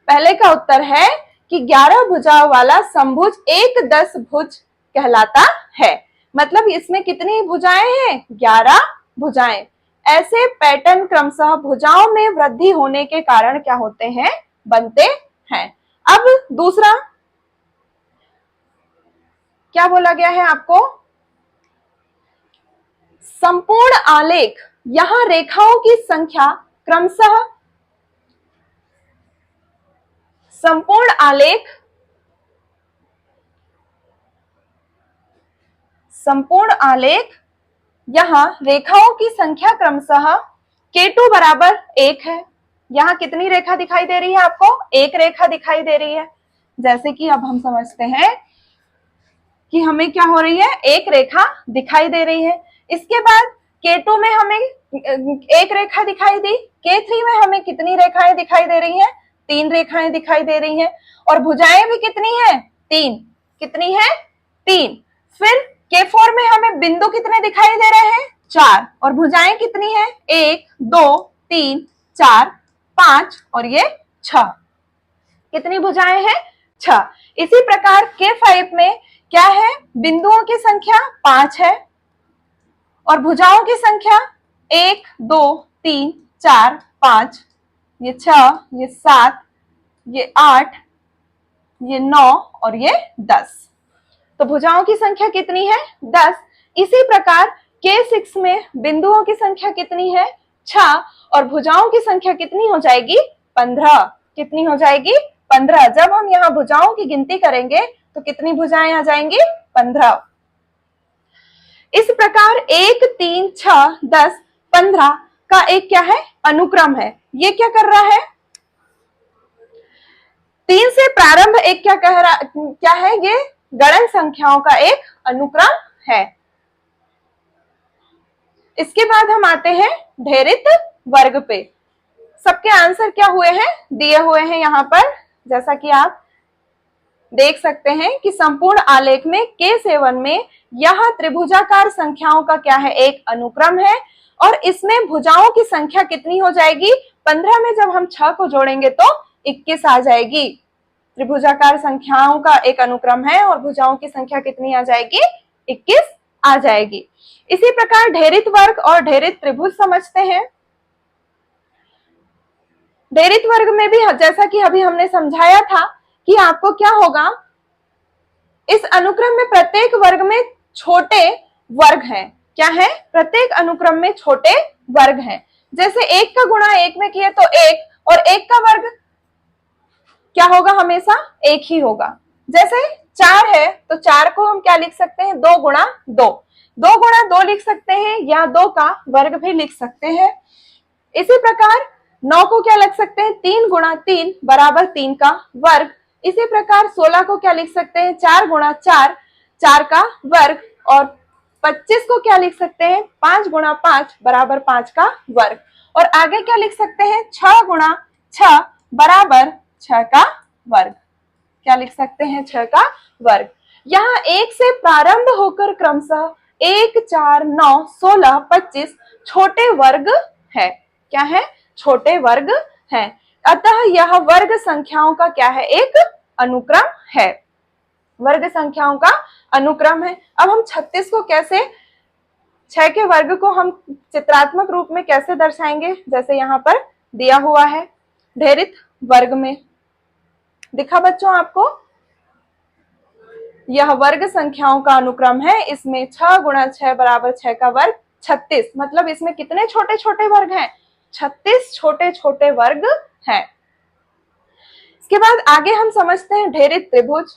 पहले का उत्तर है कि 11 भुजाओं वाला समभुज एक 10 भुज कहलाता है। मतलब इसमें कितनी भुजाएं हैं, 11 भुजाएं। ऐसे पैटर्न क्रमशः भुजाओं में वृद्धि होने के कारण क्या होते हैं, बनते हैं। अब दूसरा क्या बोला गया है आपको, संपूर्ण आलेख, यहां रेखाओं की संख्या क्रमशः, संपूर्ण आलेख, संपूर्ण आलेख, यहां रेखाओं की संख्या क्रमशः K2 बराबर 1 है। यहां कितनी रेखा दिखाई दे रही है आपको, एक रेखा दिखाई दे रही है। जैसे कि अब हम समझते हैं कि हमें क्या हो रही है, एक रेखा दिखाई दे रही है। इसके बाद K2 में हमें एक रेखा दिखाई दी, K3 में हमें कितनी रेखाएं दिखाई दे रही हैं, 3 रेखाएं दिखाई दे रही हैं, और भुजाएं भी कितनी है, 3। कितनी है, 3। फिर K4 में हमें बिंदु कितने दिखाई दे रहे हैं, 4, और भुजाएं कितनी है, 1 2 3 4 5 और ये 6। कितनी भुजाएं हैं, 6। इसी प्रकार K5 में क्या है, बिंदुओं की संख्या 5 है और भुजाओं की संख्या 1 2 3 4 5, ये 6, ये 7, ये 8, ये 9 और ये 10। तो भुजाओं की संख्या कितनी है, 10। इसी प्रकार K6 में बिंदुओं की संख्या कितनी है? 6 और भुजाओं की संख्या कितनी हो जाएगी? 15। कितनी हो जाएगी? 15। जब हम यहाँ भुजाओं की गिनती करेंगे तो कितनी भुजाएं आ जाएंगी? 15। इस प्रकार 1, 3, 6, 10, 15 का एक क्या है? अनुक्रम है। ये क्या कर रहा है? 3 से प्रारंभ एक क्या है? ये गणन संख्याओं का एक अनुक्रम है। इसके बाद हम आते हैं ढेरित वर्ग पे। सबके आंसर क्या हुए हैं? दिए हुए हैं यहाँ पर, जैसा कि आप देख सकते हैं कि संपूर्ण आलेख में K7 में यह त्रिभुजाकार संख्याओं का क्या है? एक अनुक्रम है और इसमें भुजाओं की संख्या कितनी हो जाएगी? 15 में जब हम 6 को जोड़ेंगे तो 21 आ जाएगी। त्रिभुजाकार संख्याओं का एक अनुक्रम है और भुजाओं की संख्या कितनी आ जाएगी? 21 आ जाएगी। इसी प्रकार ढेरित वर्ग और ढेरित त्रिभुज समझते हैं। ढेरित वर्ग में भी जैसा कि अभी हमने समझाया था कि आपको क्या होगा, इस अनुक्रम में प्रत्येक वर्ग में छोटे वर्ग हैं। क्या है? प्रत्येक अनुक्रम में छोटे वर्ग हैं। जैसे 1 का गुणा 1 में किए तो 1 और 1 का वर्ग क्या होगा? हमेशा 1 ही होगा। जैसे 4 है तो 4 को हम क्या लिख सकते हैं? 2 गुणा 2। 2 गुणा 2 लिख सकते हैं या 2 का वर्ग भी लिख सकते हैं। इसी प्रकार 9 को क्या लिख सकते हैं? 3 गुणा 3 बराबर 3 का वर्ग। इसी प्रकार 16 को क्या लिख सकते हैं? 4 गुणा 4 4 का वर्ग। और 25 को क्या लिख सकते हैं? 5 गुणा 5 बराबर 5 का वर्ग। और आगे क्या लिख सकते हैं? 6 गुणा 6 बराबर 6 का वर्ग। क्या लिख सकते हैं? 6 का वर्ग। यहाँ 1 से प्रारंभ होकर क्रमशः 1, 4, 9, 16, 25 छोटे वर्ग है। क्या है? छोटे वर्ग हैं। अतः यह वर्ग संख्याओं का क्या है? एक अनुक्रम है। वर्ग संख्याओं का अनुक्रम है। अब हम 36 को कैसे, 6 के वर्ग को हम चित्रात्मक रूप में कैसे दर्शाएंगे? जैसे यहाँ पर दिया हुआ है ढेरित वर्ग में। दिखा बच्चों आपको? यह वर्ग संख्याओं का अनुक्रम है। इसमें 6 गुणा 6 बराबर 6 का वर्ग 36। मतलब इसमें कितने छोटे छोटे वर्ग हैं? 36 छोटे छोटे वर्ग हैं। इसके बाद आगे हम समझते हैं ढेरित त्रिभुज।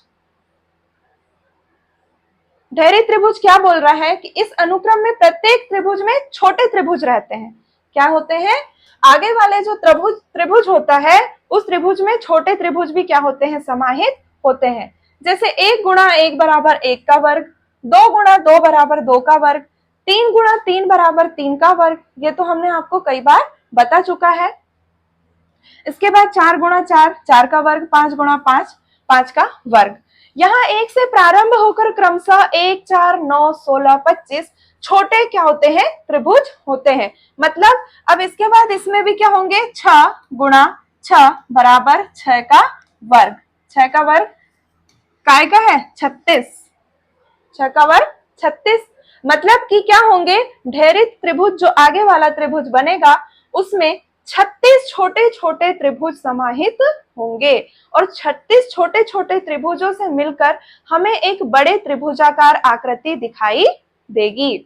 ढेरित त्रिभुज क्या बोल रहा है कि इस अनुक्रम में प्रत्येक त्रिभुज में छोटे त्रिभुज रहते हैं। क्या होते हैं? आगे वाले जो त्रिभुज होता है उस त्रिभुज में छोटे त्रिभुज भी क्या होते हैं? समाहित होते हैं। जैसे 1 गुणा 1 बराबर 1 का वर्ग, 2 गुणा 2 बराबर 2 का वर्ग, 3 गुणा 3 बराबर 3 का वर्ग। ये तो हमने आपको कई बार बता चुका है। इसके बाद 4 गुणा 4 4 का वर्ग, 5 गुणा 5 5 का वर्ग। यहाँ 1 से प्रारंभ होकर क्रमशः 1, 4, 9, 16, 25 छोटे क्या होते हैं? त्रिभुज होते हैं। मतलब अब इसके बाद इसमें भी क्या होंगे? 6 गुणा 6 बराबर 6 का वर्ग। 6 का वर्ग काय का है? 36। 6 का वर्ग 36। मतलब कि क्या होंगे? ढेरित त्रिभुज जो आगे वाला त्रिभुज बनेगा उसमें 36 छोटे छोटे त्रिभुज समाहित होंगे और 36 छोटे छोटे त्रिभुजों से मिलकर हमें एक बड़े त्रिभुजाकार आकृति दिखाई देगी।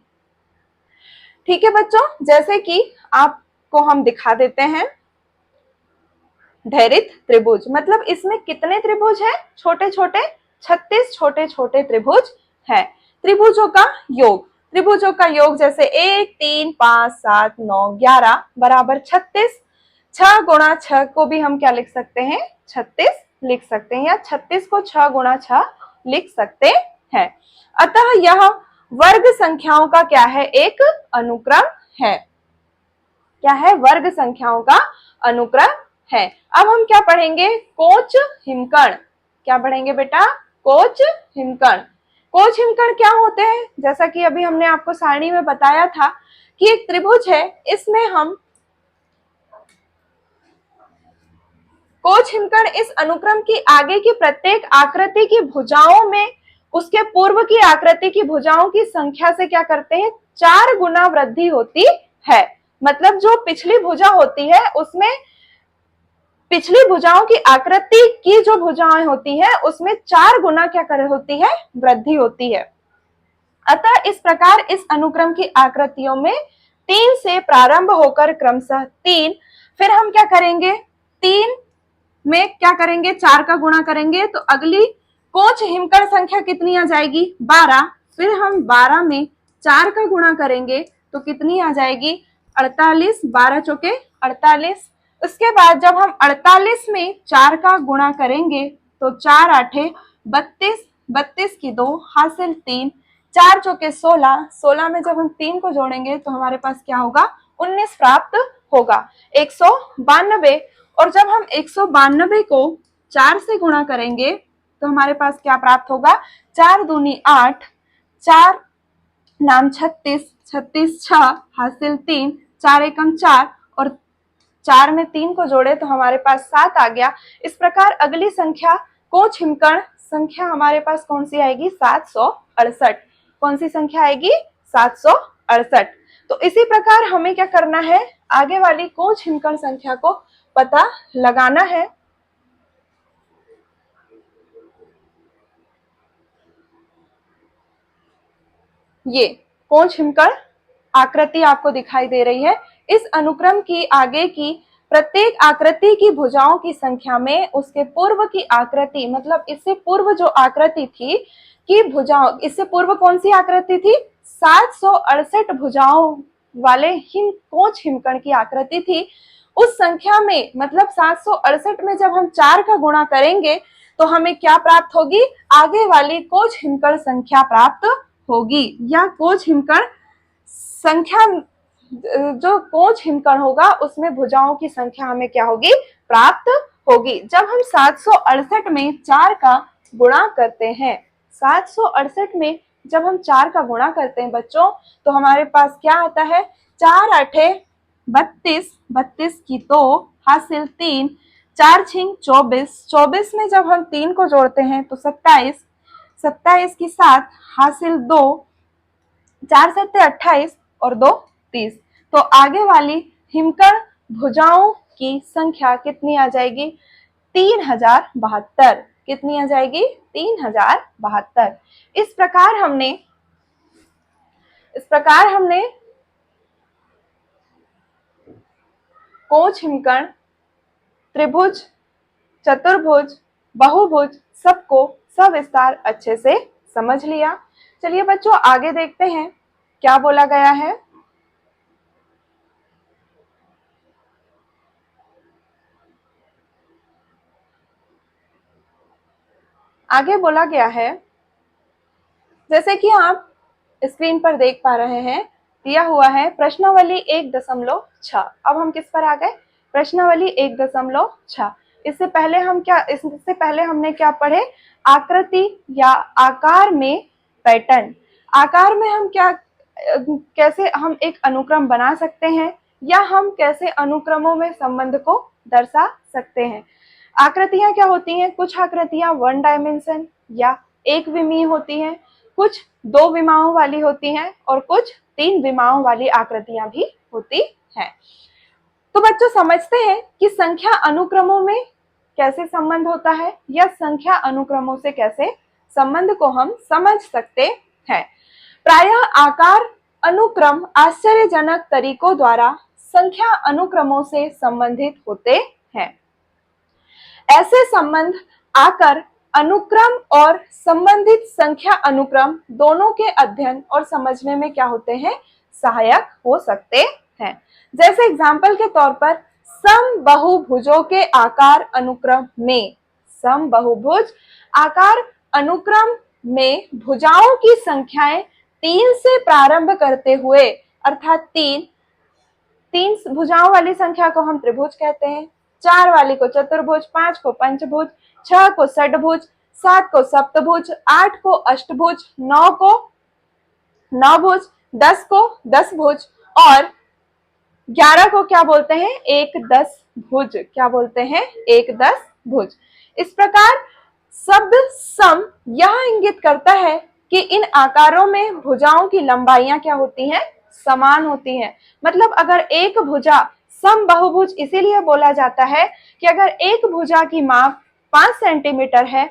ठीक है बच्चों, जैसे कि आपको हम दिखा देते हैं ढेरित त्रिभुज। मतलब इसमें कितने त्रिभुज हैं? छोटे छोटे 36 छोटे छोटे त्रिभुज हैं। त्रिभुजों का योग, त्रिभुजों का योग जैसे 1, 3, 5, 7, 9, 11 बराबर 36। 6 गुणा 6 को भी हम क्या लिख सकते हैं? 36 लिख सकते हैं, या 36 को 6 गुणा 6 लिख सकते हैं। अतः यह वर्ग संख्याओं का क्या है? एक अनुक्रम है। क्या है? वर्ग संख्याओं का अनुक्रम है। अब हम क्या पढ़ेंगे? कोच हिमकण। क्या पढ़ेंगे बेटा? कोच हिमकण। कोच हिमकण क्या होते हैं? जैसा कि अभी हमने आपको सारणी में बताया था कि एक त्रिभुज है, इसमें हम कोच हिमकण इस अनुक्रम की आगे की प्रत्येक आकृति की भुजाओं में उसके पूर्व की आकृति की भुजाओं की संख्या से क्या करते हैं? 4 गुना वृद्धि होती है। मतलब जो पिछली भुजा होती है उसमें पिछली भुजाओं की आकृति की जो भुजाएं होती है उसमें 4 गुना क्या कर होती है? वृद्धि होती है। अतः इस प्रकार इस अनुक्रम की आकृतियों में 3 से प्रारंभ होकर क्रमशः 3, फिर हम क्या करेंगे, 3 में क्या करेंगे, 4 का गुणा करेंगे तो अगली कोच हिमकण संख्या कितनी आ जाएगी, 12। फिर हम 12 में 4 का गुणा करेंगे तो कितनी आ जाएगी, 48, 12 चौके 48। उसके बाद जब हम 48 में 4 का गुणा करेंगे तो 4 आठे 32, 32 की 2 हासिल 3, 4 चौके 16, 16 में जब हम 3 को जोड़ेंगे तो हमारे पास क्या होगा, 19 प्राप्त होगा, 192। और जब हम 192 को 4 से गुणा करेंगे तो हमारे पास क्या प्राप्त होगा, 4 दूनी 8, 4 नाम 36, 36 6 हासिल 3, 4 एकम 4 और 4 में 3 को जोड़े तो हमारे पास 7 आ गया। इस प्रकार अगली संख्या कोच हिमकण संख्या हमारे पास कौन सी आएगी, 768। कौन सी संख्या आएगी, 768। तो इसी प्रकार हमें क्या करना है, आगे वाली कोच हिमकण संख्या को पता लगाना है। ये कोच हिमकण आकृति आपको दिखाई दे रही है। इस अनुक्रम की आगे की प्रत्येक आकृति की भुजाओं की संख्या में उसके पूर्व की आकृति, मतलब इससे पूर्व जो आकृति थी की भुजाओं, इससे पूर्व कौन सी आकृति थी, 768 भुजाओं वाले कोच हिमकण की आकृति थी। उस संख्या में मतलब 768 में जब हम 4 का गुणा करेंगे तो हमें क्या प्राप्त होगी, आगे वाली कोच हिमकण संख्या प्राप्त होगी। या कोच हिमकण संख्या, जो कोच हिमकण होगा उसमें भुजाओं की संख्या हमें क्या होगी, प्राप्त होगी। जब हम 768 में 4 का गुणा करते हैं, 768 में जब हम 4 का गुणा करते हैं बच्चों तो हमारे पास क्या आता है, 4 आठे 32, 32 की 2 हासिल 3, 4 छिंग 24, 24 में जब हम 3 को जोड़ते हैं तो 27, 27 की 7 हासिल 2, 4 सत्ते 28 और 2 30। तो आगे वाली हिमकण भुजाओं की संख्या कितनी आ जाएगी, 3072। कितनी आ जाएगी, 3072। इस प्रकार हमने कोच हिमकण, त्रिभुज, चतुर्भुज, बहुभुज सबको सविस्तार अच्छे से समझ लिया। चलिए बच्चों आगे देखते हैं क्या बोला गया है। आगे बोला गया है, जैसे कि आप स्क्रीन पर देख पा रहे हैं, दिया हुआ है प्रश्नावली 1.6। अब हम किस पर आ गए, प्रश्नावली 1.6। इससे पहले हमने क्या पढ़े, आकृति या आकार में पैटर्न। आकार में हम कैसे हम एक अनुक्रम बना सकते हैं या हम कैसे अनुक्रमों में संबंध को दर्शा सकते हैं। आकृतियां क्या होती हैं, कुछ आकृतियां 1 डायमेंशन या एक विमीय होती हैं, कुछ 2 विमाओं वाली होती हैं और कुछ 3 विमाओं वाली आकृतियां भी होती हैं। तो बच्चों समझते हैं कि संख्या अनुक्रमों में कैसे संबंध होता है या संख्या अनुक्रमों से कैसे संबंध को हम समझ सकते हैं। प्रायः आकार अनुक्रम आश्चर्यजनक तरीकों द्वारा संख्या अनुक्रमों से संबंधित होते हैं। ऐसे संबंध आकर अनुक्रम और संबंधित संख्या अनुक्रम दोनों के अध्ययन और समझने में क्या होते हैं, सहायक हो सकते हैं। जैसे एग्जाम्पल के तौर पर समबहुभुजों के आकार अनुक्रम में, समबहुभुज आकार अनुक्रम में भुजाओं की संख्याएं 3 से प्रारंभ करते हुए, अर्थात 3 भुजाओं वाली संख्या को हम त्रिभुज कहते हैं, 4 वाली को चतुर्भुज, 5 को पंचभुज, 6 को षटभुज, 7 को सप्तभुज, 8 को अष्टभुज, 9 को नवभुज, 10 को दसभुज और 11 को क्या बोलते हैं, एक दस भुज। क्या बोलते हैं, एक दस भुज। इस प्रकार शब्द सम यह इंगित करता है कि इन आकारों में भुजाओं की लंबाइयां क्या होती हैं, समान होती हैं। मतलब अगर एक भुजा समबहुभुज इसीलिए बोला जाता है कि अगर एक भुजा की माप 5 सेंटीमीटर है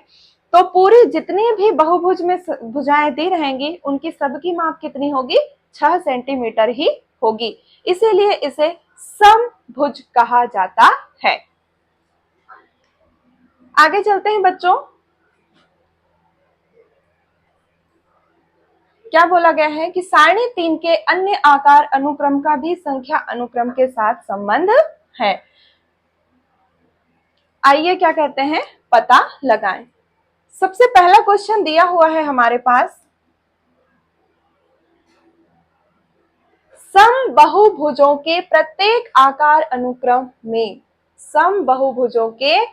तो पूरी जितनी भी बहुभुज में भुजाएं दी रहेंगी उनकी सबकी माप कितनी होगी, 6 सेंटीमीटर ही होगी। इसीलिए इसे समभुज कहा जाता है। आगे चलते हैं बच्चों। क्या बोला गया है कि सारणी 3 के अन्य आकार अनुक्रम का भी संख्या अनुक्रम के साथ संबंध है। आइए क्या कहते हैं, पता लगाएं। सबसे पहला क्वेश्चन दिया हुआ है हमारे पास, समबाहुभुजों के प्रत्येक आकार अनुक्रम में, समबाहुभुजों के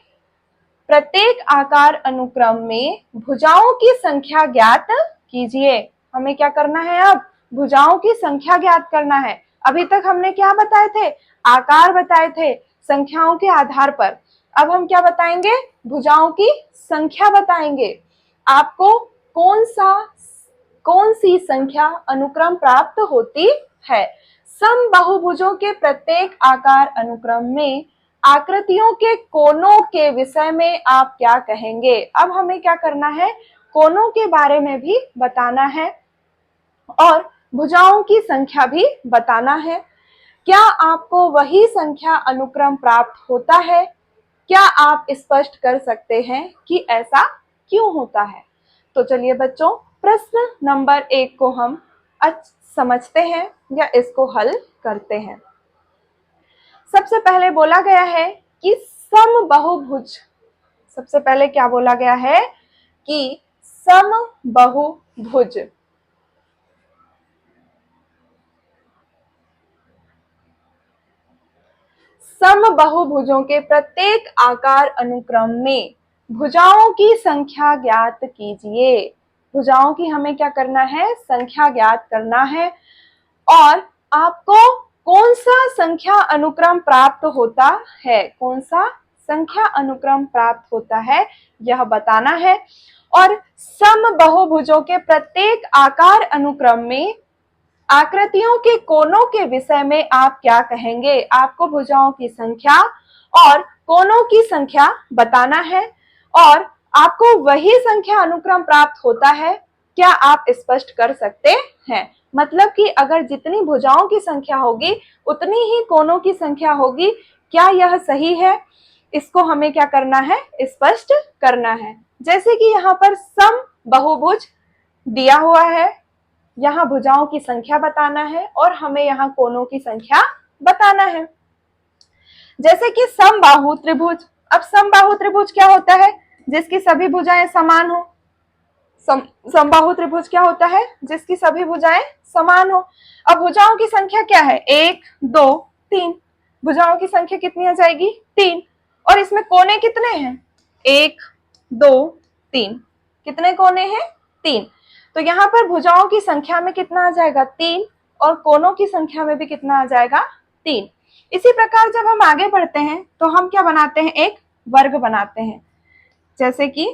प्रत्येक आकार अनुक्रम में भुजाओं की संख्या ज्ञात कीजिए। हमें क्या करना है, अब भुजाओं की संख्या ज्ञात करना है। अभी तक हमने क्या बताए थे, आकार बताए थे संख्याओं के आधार पर। अब हम क्या बताएंगे, भुजाओं की संख्या बताएंगे। आपको कौन सी संख्या अनुक्रम प्राप्त होती है। समबाहुभुजों के प्रत्येक आकार अनुक्रम में आकृतियों के कोनों के विषय में आप क्या कहेंगे। अब हमें क्या करना है, कोनों के बारे में भी बताना है और भुजाओं की संख्या भी बताना है। क्या आपको वही संख्या अनुक्रम प्राप्त होता है? क्या आप स्पष्ट कर सकते हैं कि ऐसा क्यों होता है? तो चलिए बच्चों, प्रश्न नंबर 1 को हम समझते हैं या इसको हल करते हैं। सबसे पहले बोला गया है कि समबाहुभुज, सबसे पहले क्या बोला गया है कि समबाहुभुज समबाहुभुजों के प्रत्येक आकार अनुक्रम में भुजाओं की संख्या ज्ञात कीजिए। भुजाओं की हमें क्या करना है, संख्या ज्ञात करना है और आपको कौन सा संख्या अनुक्रम प्राप्त होता है, कौन सा संख्या अनुक्रम प्राप्त होता है यह बताना है। और समबाहुभुजों के प्रत्येक आकार अनुक्रम में आकृतियों के कोनों के विषय में आप क्या कहेंगे। आपको भुजाओं की संख्या और कोनों की संख्या बताना है और आपको वही संख्या अनुक्रम प्राप्त होता है, क्या आप स्पष्ट कर सकते हैं। मतलब कि अगर जितनी भुजाओं की संख्या होगी उतनी ही कोनों की संख्या होगी, क्या यह सही है, इसको हमें क्या करना है, स्पष्ट करना है। जैसे कि यहाँ पर समबाहुभुज दिया हुआ है, यहाँ भुजाओं की संख्या बताना है और हमें यहाँ कोनों की संख्या बताना है। जैसे कि समबाहु त्रिभुज, अब समबाहु त्रिभुज क्या होता है, जिसकी सभी भुजाएं समान हो। समबाहु त्रिभुज क्या होता है, जिसकी सभी भुजाएं समान हो। अब भुजाओं की संख्या क्या है, 1 2 3, भुजाओं की संख्या कितनी आ जाएगी, 3। और इसमें कोने कितने हैं, 1 2 3, कितने कोने हैं, 3। तो यहाँ पर भुजाओं की संख्या में कितना आ जाएगा, 3, और कोनों की संख्या में भी कितना आ जाएगा, 3। इसी प्रकार जब हम आगे बढ़ते हैं तो हम क्या बनाते हैं, एक वर्ग बनाते हैं। जैसे कि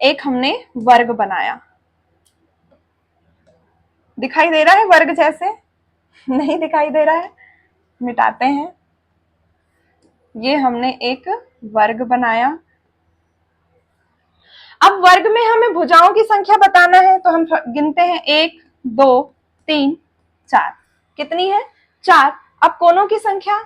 एक हमने वर्ग बनाया, दिखाई दे रहा है वर्ग जैसे, नहीं दिखाई दे रहा है, मिटाते हैं। ये हमने एक वर्ग बनाया। अब वर्ग में हमें भुजाओं की संख्या बताना है तो हम गिनते हैं 1 2 3 4, कितनी है, 4। अब कोनों की संख्या,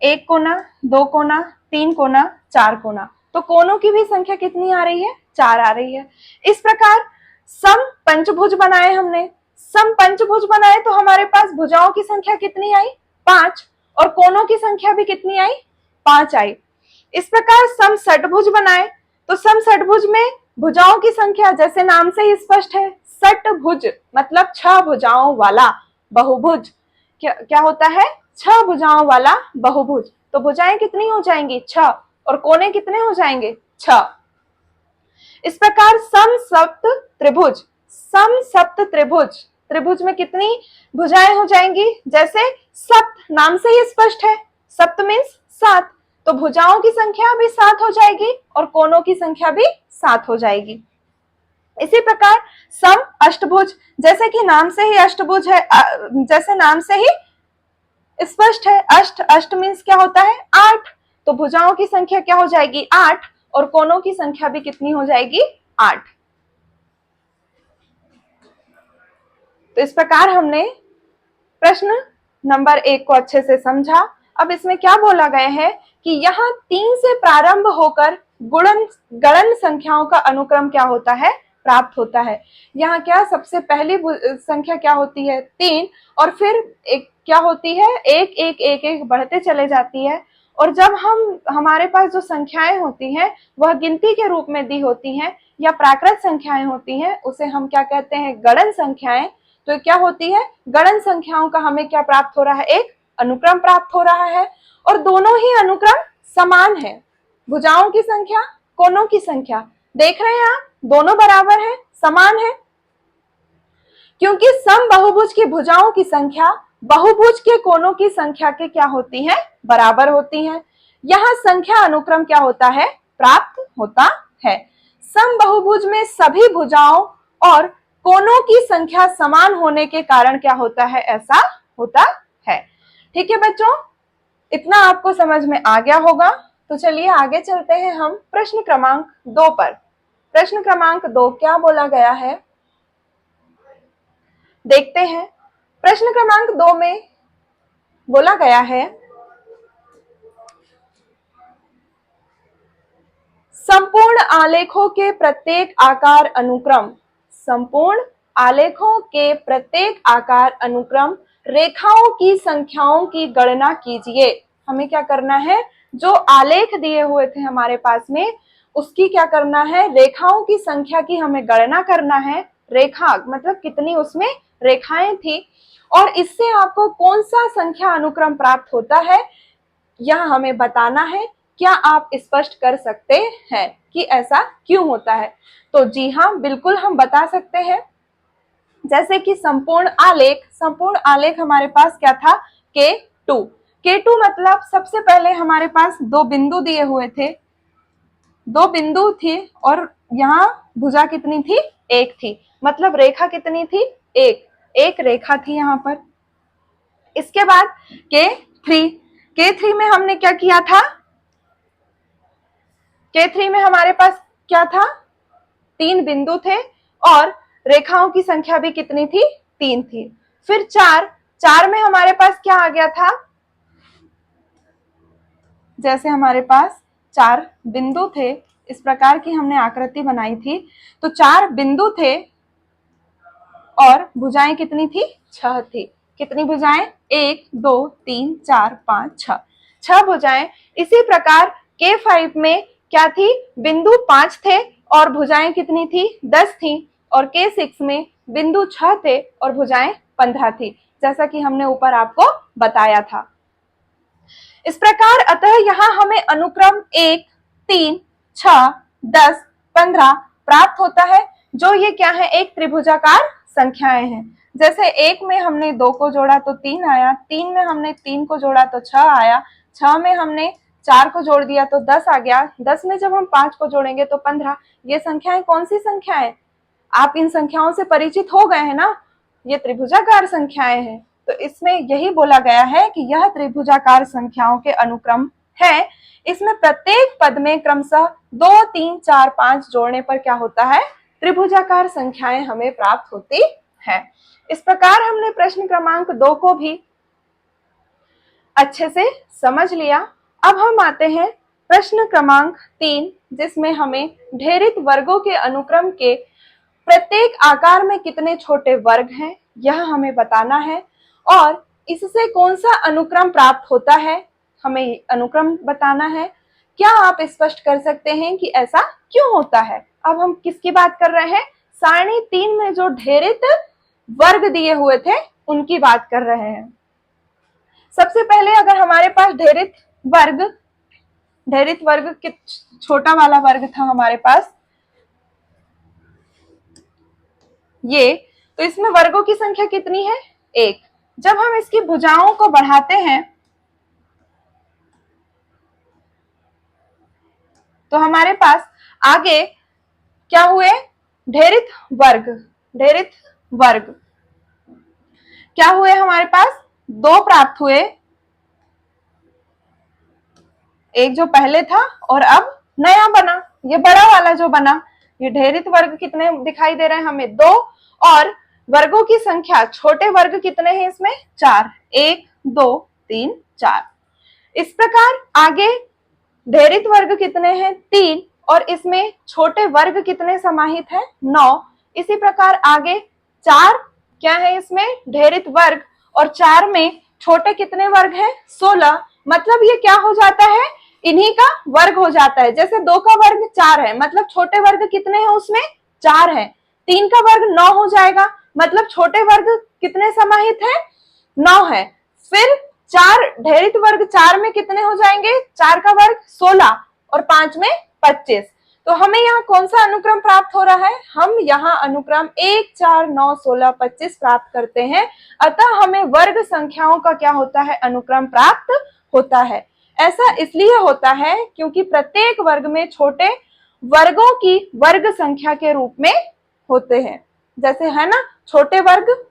1 कोना 2 कोना 3 कोना 4 कोना, तो कोनों की भी संख्या कितनी आ रही है, 4 आ रही है। इस प्रकार सम पंचभुज बनाए हमने, सम पंचभुज बनाए तो हमारे पास भुजाओं की संख्या कितनी आई, 5, और कोनों की संख्या भी कितनी आई, 5 आई। इस प्रकार सम षटभुज बनाए तो सम षटभुज में भुजाओं की संख्या जैसे नाम से ही स्पष्ट है, षटभुज मतलब 6 भुजाओं वाला बहुभुज। क्या होता है, 6 भुजाओं वाला बहुभुज। तो भुजाएं कितनी हो जाएंगी, 6, और कोने कितने हो जाएंगे, 6। इस प्रकार सम सप्त त्रिभुज, सम सप्त त्रिभुज, त्रिभुज में कितनी भुजाएं हो जाएंगी, जैसे सप्त नाम से ही स्पष्ट है, सप्त मीन्स 7, तो भुजाओं की संख्या भी 7 हो जाएगी और कोनों की संख्या भी 7 हो जाएगी। इसी प्रकार सम अष्टभुज, जैसे कि नाम से ही अष्टभुज है, जैसे नाम से ही स्पष्ट है। अष्ट, अष्ट मीन्स क्या होता है? 8। तो भुजाओं की संख्या क्या हो जाएगी? 8, और कोनों की संख्या भी कितनी हो जाएगी? 8। तो इस प्रकार हमने प्रश्न नंबर 1 को अच्छे से समझा। अब इसमें क्या बोला गया है कि यहाँ 3 से प्रारंभ होकर गणन संख्याओं का अनुक्रम क्या होता है? प्राप्त होता है। यहाँ क्या सबसे पहली संख्या क्या होती है? 3, और फिर एक क्या होती है? 1 1 1 1 बढ़ते चले जाती है। और जब हमारे पास जो संख्याएं होती हैं वह गिनती के रूप में दी होती हैं या प्राकृत संख्याएं होती हैं, उसे हम क्या कहते हैं? गणन संख्याएं। तो क्या होती है? गणन संख्याओं का हमें क्या प्राप्त हो रहा है? एक अनुक्रम प्राप्त हो रहा है, और दोनों ही अनुक्रम समान है। भुजाओं की संख्या, कोनों की संख्या, देख रहे हैं आप, दोनों बराबर है, समान है। क्योंकि समबाहुभुज की भुजाओं की संख्या बहुभुज के कोनों की संख्या के क्या होती है? बराबर होती है। यहाँ संख्या अनुक्रम क्या होता है? प्राप्त होता है। समबाहुभुज में सभी भुजाओं और कोनों की संख्या समान होने के कारण क्या होता है? ऐसा होता है। ठीक है बच्चों, इतना आपको समझ में आ गया होगा। तो चलिए आगे चलते हैं हम प्रश्न क्रमांक 2 पर। प्रश्न क्रमांक 2 क्या बोला गया है, देखते हैं। प्रश्न क्रमांक 2 में बोला गया है, संपूर्ण आलेखों के प्रत्येक आकार अनुक्रम, संपूर्ण आलेखों के प्रत्येक आकार अनुक्रम रेखाओं की संख्याओं की गणना कीजिए। हमें क्या करना है? जो आलेख दिए हुए थे हमारे पास में, उसकी क्या करना है? रेखाओं की संख्या की हमें गणना करना है। रेखा मतलब कितनी उसमें रेखाएं थी, और इससे आपको कौन सा संख्या अनुक्रम प्राप्त होता है, यह हमें बताना है। क्या आप स्पष्ट कर सकते हैं कि ऐसा क्यों होता है? तो जी हाँ, बिल्कुल हम बता सकते हैं। जैसे कि संपूर्ण आलेख हमारे पास क्या था? K2। K2 मतलब सबसे पहले हमारे पास 2 बिंदु दिए हुए थे, 2 बिंदु थी, और यहाँ भुजा कितनी थी? 1 थी। मतलब रेखा कितनी थी? एक रेखा थी यहाँ पर। इसके बाद K3 में हमने क्या किया था? K3 में हमारे पास क्या था? 3 बिंदु थे, और रेखाओं की संख्या भी कितनी थी? 3 थी। फिर 4 में हमारे पास क्या आ गया था? जैसे हमारे पास 4 बिंदु थे, इस प्रकार की हमने आकृति बनाई थी, तो 4 बिंदु थे और भुजाएं कितनी थी? 6 थी। कितनी भुजाएं? 1 2 3 4 5 6, 6 भुजाएं। इसी प्रकार K5 में क्या थी? बिंदु 5 थे और भुजाएं कितनी थी? 10 थी। और K6 में बिंदु 6 थे और भुजाएं 15 थी, जैसा कि हमने ऊपर आपको बताया था। इस प्रकार अतः यहाँ हमें अनुक्रम 1 3 6 10 15 प्राप्त होता है, जो ये क्या है? एक त्रिभुजाकार संख्याएं हैं। जैसे 1 में हमने 2 को जोड़ा तो 3 आया, 3 में हमने 3 को जोड़ा तो 6 आया, 6 में हमने 4 को जोड़ दिया तो 10 आ गया, 10 में जब हम 5 को जोड़ेंगे तो 15। ये संख्याएं कौन सी संख्याएं? आप इन संख्याओं से परिचित हो गए हैं ना? ये त्रिभुजाकार संख्याएं हैं। तो इसमें यही बोला गया है कि यह त्रिभुजाकार संख्याओं के अनुक्रम है। इसमें प्रत्येक पद में क्रमशः 2 3 4 5 जोड़ने पर क्या होता है? त्रिभुजाकार संख्याएं हमें प्राप्त होती है। इस प्रकार हमने प्रश्न क्रमांक 2 को भी अच्छे से समझ लिया। अब हम आते हैं प्रश्न क्रमांक 3, जिसमें हमें ढेरित वर्गों के अनुक्रम के प्रत्येक आकार में कितने छोटे वर्ग हैं, यह हमें बताना है, और इससे कौन सा अनुक्रम प्राप्त होता है, हमें अनुक्रम बताना है। क्या आप स्पष्ट कर सकते हैं कि ऐसा क्यों होता है? अब हम किसकी बात कर रहे हैं? सारणी 3 में जो ढेरित वर्ग दिए हुए थे उनकी बात कर रहे हैं। सबसे पहले अगर हमारे पास ढेरित वर्ग छोटा वाला वर्ग था हमारे पास ये, तो इसमें वर्गों की संख्या कितनी है? 1। जब हम इसकी भुजाओं को बढ़ाते हैं तो हमारे पास आगे क्या हुए? ढेरित वर्ग क्या हुए हमारे पास? 2 प्राप्त हुए, एक जो पहले था और अब नया बना, ये बड़ा वाला जो बना, ये ढेरित वर्ग कितने दिखाई दे रहे हैं हमें? 2। और वर्गों की संख्या, छोटे वर्ग कितने हैं इसमें? 4। 1 2 3 4। इस प्रकार आगे ढेरित वर्ग कितने हैं? 3। और इसमें छोटे वर्ग कितने समाहित हैं? 9। इसी प्रकार आगे 4 क्या है इसमें? ढेरित वर्ग। और 4 में छोटे कितने वर्ग हैं? 16। मतलब ये क्या हो जाता है? इन्हीं का वर्ग हो जाता है। जैसे 2 का वर्ग 4 है, मतलब छोटे वर्ग कितने हैं उसमें? 4 हैं। 3 का वर्ग 9 हो जाएगा, मतलब छोटे वर्ग कितने समाहित हैं? 9 है। फिर 4 ढेरित वर्ग 4 में कितने हो जाएंगे? 4 का वर्ग 16 और 5 में 25। तो हमें यहाँ कौन सा अनुक्रम प्राप्त हो रहा है? हम यहाँ अनुक्रम 1 4 9 16 25 प्राप्त करते हैं। अतः हमें वर्ग संख्याओं का क्या होता है? अनुक्रम प्राप्त होता है। ऐसा इसलिए होता है क्योंकि प्रत्येक वर्ग में छोटे वर्गों की वर्ग संख्या के रूप में होते हैं। जैसे है ना छोटे वर्ग,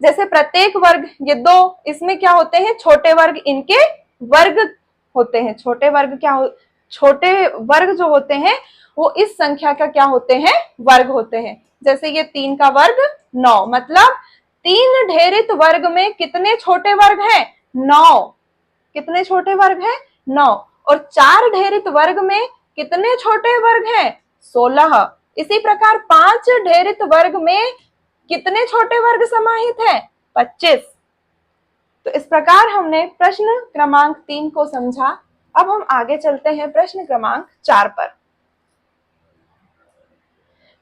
जैसे प्रत्येक वर्ग, ये 2, इसमें क्या होते हैं? छोटे वर्ग, इनके वर्ग होते हैं। छोटे वर्ग क्या हो, छोटे वर्ग जो होते हैं वो इस संख्या का क्या होते हैं? वर्ग होते हैं। जैसे ये 3 का वर्ग 9, मतलब 3 ढेरित वर्ग में कितने छोटे वर्ग हैं? 9। कितने छोटे वर्ग हैं? 9। और 4 ढेरित वर्ग में कितने छोटे वर्ग हैं? 16। इसी प्रकार 5 ढेरित वर्ग में कितने छोटे वर्ग समाहित हैं? 25। तो इस प्रकार हमने प्रश्न क्रमांक 3 को समझा। अब हम आगे चलते हैं प्रश्न क्रमांक 4 पर।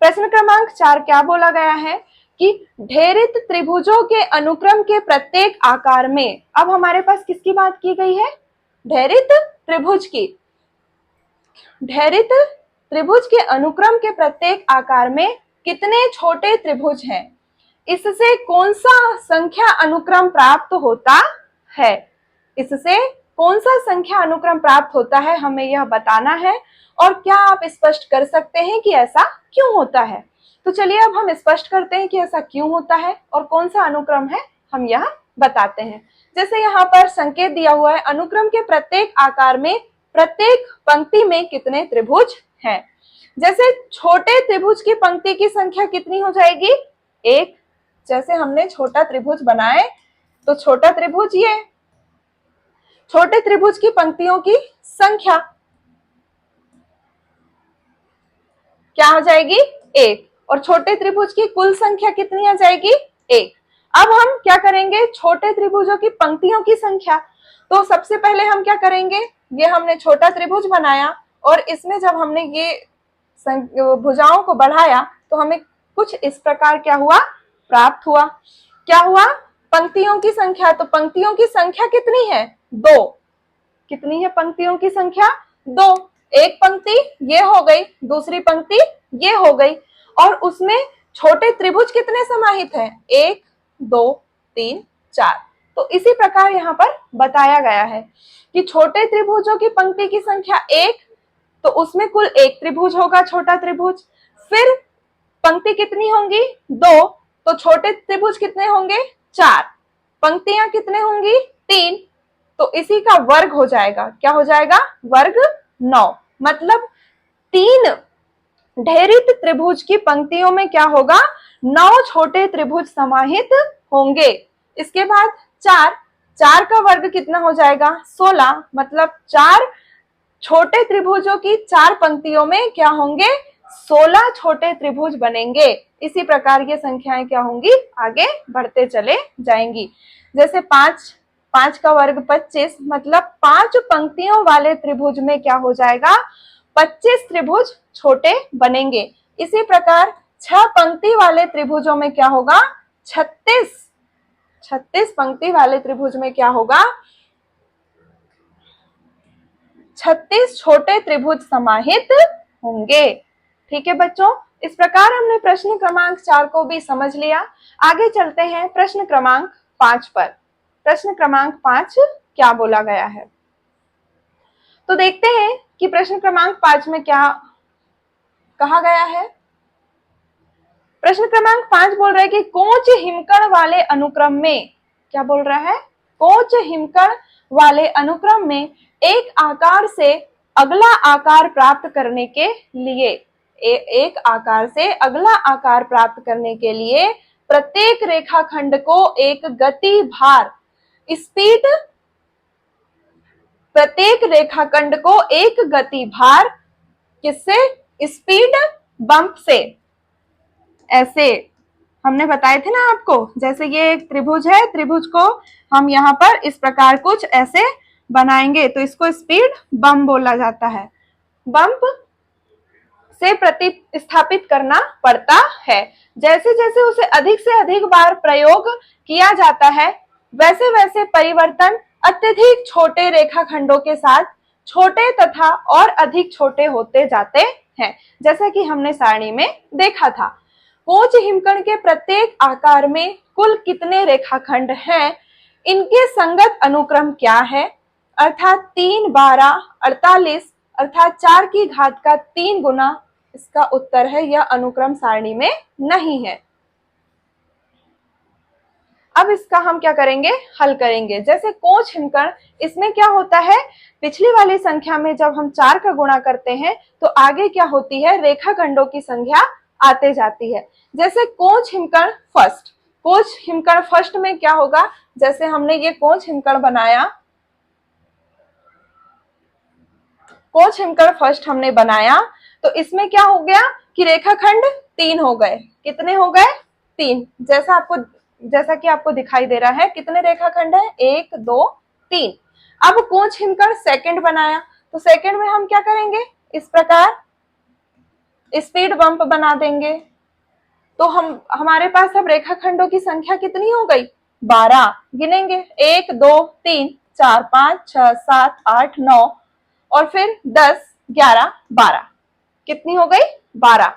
प्रश्न क्रमांक 4 क्या बोला गया है कि ढेरित त्रिभुजों के अनुक्रम के प्रत्येक आकार में, अब हमारे पास किसकी बात की गई है? ढेरित त्रिभुज की। ढेरित त्रिभुज के अनुक्रम के प्रत्येक आकार में कितने छोटे त्रिभुज हैं? इससे कौन सा संख्या अनुक्रम प्राप्त होता है? इससे कौन सा संख्या अनुक्रम प्राप्त होता है, हमें यह बताना है। और क्या आप स्पष्ट कर सकते हैं कि ऐसा क्यों होता है? तो चलिए अब हम स्पष्ट करते हैं कि ऐसा क्यों होता है और कौन सा अनुक्रम है, हम यह बताते हैं। जैसे यहाँ पर संकेत दिया हुआ है, अनुक्रम के प्रत्येक आकार में प्रत्येक पंक्ति में कितने त्रिभुज हैं। जैसे छोटे त्रिभुज की पंक्ति की संख्या कितनी हो जाएगी? 1। जैसे हमने छोटा त्रिभुज बनाए तो छोटा त्रिभुज, ये छोटे त्रिभुज की पंक्तियों की संख्या क्या हो जाएगी? 1। और छोटे त्रिभुज की कुल संख्या कितनी आ जाएगी? 1। अब हम क्या करेंगे? छोटे त्रिभुजों की पंक्तियों की संख्या। तो सबसे पहले हम क्या करेंगे? ये हमने छोटा त्रिभुज बनाया और इसमें जब हमने ये भुजाओं को बढ़ाया तो हमें कुछ इस प्रकार क्या हुआ? प्राप्त हुआ। क्या हुआ? पंक्तियों की संख्या। तो पंक्तियों की संख्या कितनी है? 2। कितनी है पंक्तियों की संख्या? 2। एक पंक्ति ये हो गई, दूसरी पंक्ति ये हो गई। और उसमें छोटे त्रिभुज कितने समाहित हैं? 1 2 3 4। तो इसी प्रकार यहाँ पर बताया गया है कि छोटे त्रिभुजों की पंक्ति की संख्या 1, तो उसमें कुल 1 त्रिभुज होगा, छोटा त्रिभुज। फिर पंक्ति कितनी होंगी? 2, तो छोटे त्रिभुज कितने होंगे? 4। पंक्तियां कितने होंगी? 3, तो इसी का वर्ग हो जाएगा। क्या हो जाएगा? वर्ग 9। मतलब 3 ढेरित त्रिभुज की पंक्तियों में क्या होगा? 9 छोटे त्रिभुज समाहित होंगे। इसके बाद 4 का वर्ग कितना हो जाएगा? 16। मतलब 4 छोटे त्रिभुजों की 4 पंक्तियों में क्या होंगे? 16 छोटे त्रिभुज बनेंगे। इसी प्रकार ये संख्याएं क्या होंगी? आगे बढ़ते चले जाएंगी। जैसे 5 का वर्ग 25, मतलब 5 पंक्तियों वाले त्रिभुज में क्या हो जाएगा? 25 त्रिभुज छोटे बनेंगे। इसी प्रकार 6 पंक्ति वाले त्रिभुजों में क्या होगा? 36 पंक्ति वाले त्रिभुज में क्या होगा? 36 छोटे त्रिभुज समाहित होंगे। ठीक है बच्चों, इस प्रकार हमने प्रश्न क्रमांक 4 को भी समझ लिया। आगे चलते हैं प्रश्न क्रमांक 5 पर। प्रश्न क्रमांक 5 क्या बोला गया है, तो देखते हैं कि प्रश्न क्रमांक 5 में क्या कहा गया है। प्रश्न क्रमांक 5 बोल रहा है कि कोंच हिमकण वाले अनुक्रम में, क्या बोल रहा है? कोच हिमकण वाले अनुक्रम में एक आकार से अगला आकार प्राप्त करने के लिए एक आकार से अगला आकार प्राप्त करने के लिए प्रत्येक रेखाखंड को एक गति भार स्पीड प्रत्येक रेखाखंड को एक गति भार किससे? स्पीड बम्प से। ऐसे हमने बताए थे ना आपको, जैसे ये एक त्रिभुज है, त्रिभुज को हम यहाँ पर इस प्रकार कुछ ऐसे बनाएंगे तो इसको स्पीड बम्प बोला जाता है। बम्प से प्रतिस्थापित करना पड़ता है। जैसे जैसे उसे अधिक से अधिक बार प्रयोग किया जाता है वैसे वैसे परिवर्तन अत्यधिक छोटे रेखाखंडों के साथ छोटे तथा और अधिक छोटे होते जाते हैं, जैसा कि हमने सारणी में देखा था। कोच हिमकण के प्रत्येक आकार में कुल कितने रेखाखंड हैं? इनके संगत अनुक्रम क्या है? अर्थात 3, 12, 48 अर्थात 4 की घात का 3 गुना इसका उत्तर है, यह अनुक्रम सारणी में नहीं है। अब इसका हम क्या करेंगे? हल करेंगे। जैसे कोच हिमकण, इसमें क्या होता है, पिछली वाली संख्या में जब हम 4 का गुणा करते हैं तो आगे क्या होती है, रेखाखंडों की संख्या आते जाती है। जैसे कोच हिमकण फर्स्ट, कोच हिमकण फर्स्ट में क्या होगा, जैसे हमने ये कोच हिमकण बनाया, कोच हिमकण फर्स्ट हमने बनाया तो इसमें क्या हो गया कि रेखाखंड 3 हो गए। कितने हो गए? 3। जैसा कि आपको दिखाई दे रहा है कितने रेखाखंड है? 1, 2, 3। अब कोच हिमकण सेकंड बनाया तो सेकंड में हम क्या करेंगे, इस प्रकार स्पीड बम्प बना देंगे। तो हमारे पास अब रेखाखंडों की संख्या कितनी हो गई? 12। गिनेंगे 1, 2, 3, 4, 5, 6, 7, 8, 9 और फिर 10, 11, 12। कितनी हो गई? 12।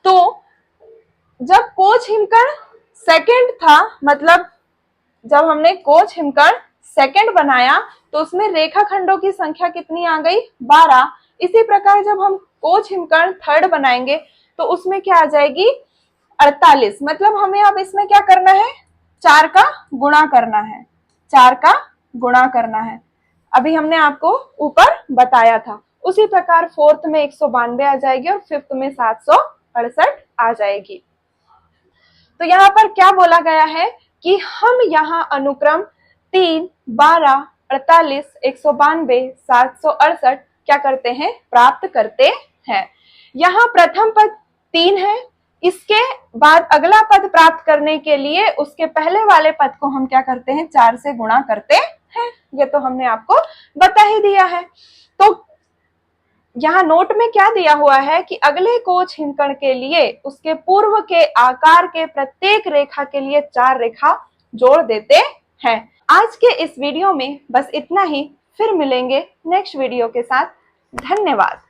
तो जब कोच हिमकण सेकंड था, मतलब जब हमने कोच हिमकण सेकंड बनाया तो उसमें रेखाखंडों की संख्या कितनी आ गई? 12। इसी प्रकार जब हम कोच हिमकण थर्ड बनाएंगे तो उसमें क्या आ जाएगी? 48। मतलब हमें अब इसमें क्या करना है? 4 का गुणा करना है, 4 का गुणा करना है। अभी हमने आपको ऊपर बताया था। उसी प्रकार फोर्थ में 192 आ जाएगी और फिफ्थ में 768 आ जाएगी। तो यहाँ पर क्या बोला गया है कि हम यहाँ अनुक्रम 3, 12, 48, 192, 768 क्या करते हैं? प्राप्त करते हैं। यहाँ प्रथम पद 3 है, इसके बाद अगला पद प्राप्त करने के लिए उसके पहले वाले पद को हम क्या करते हैं? 4 से गुणा करते हैं। ये तो हमने आपको बता ही दिया है। तो यहाँ नोट में क्या दिया हुआ है कि अगले कोच हिमकण के लिए उसके पूर्व के आकार के प्रत्येक रेखा के लिए 4 रेखा जोड़ देते हैं। आज के इस वीडियो में बस इतना ही, फिर मिलेंगे नेक्स्ट वीडियो के साथ। धन्यवाद।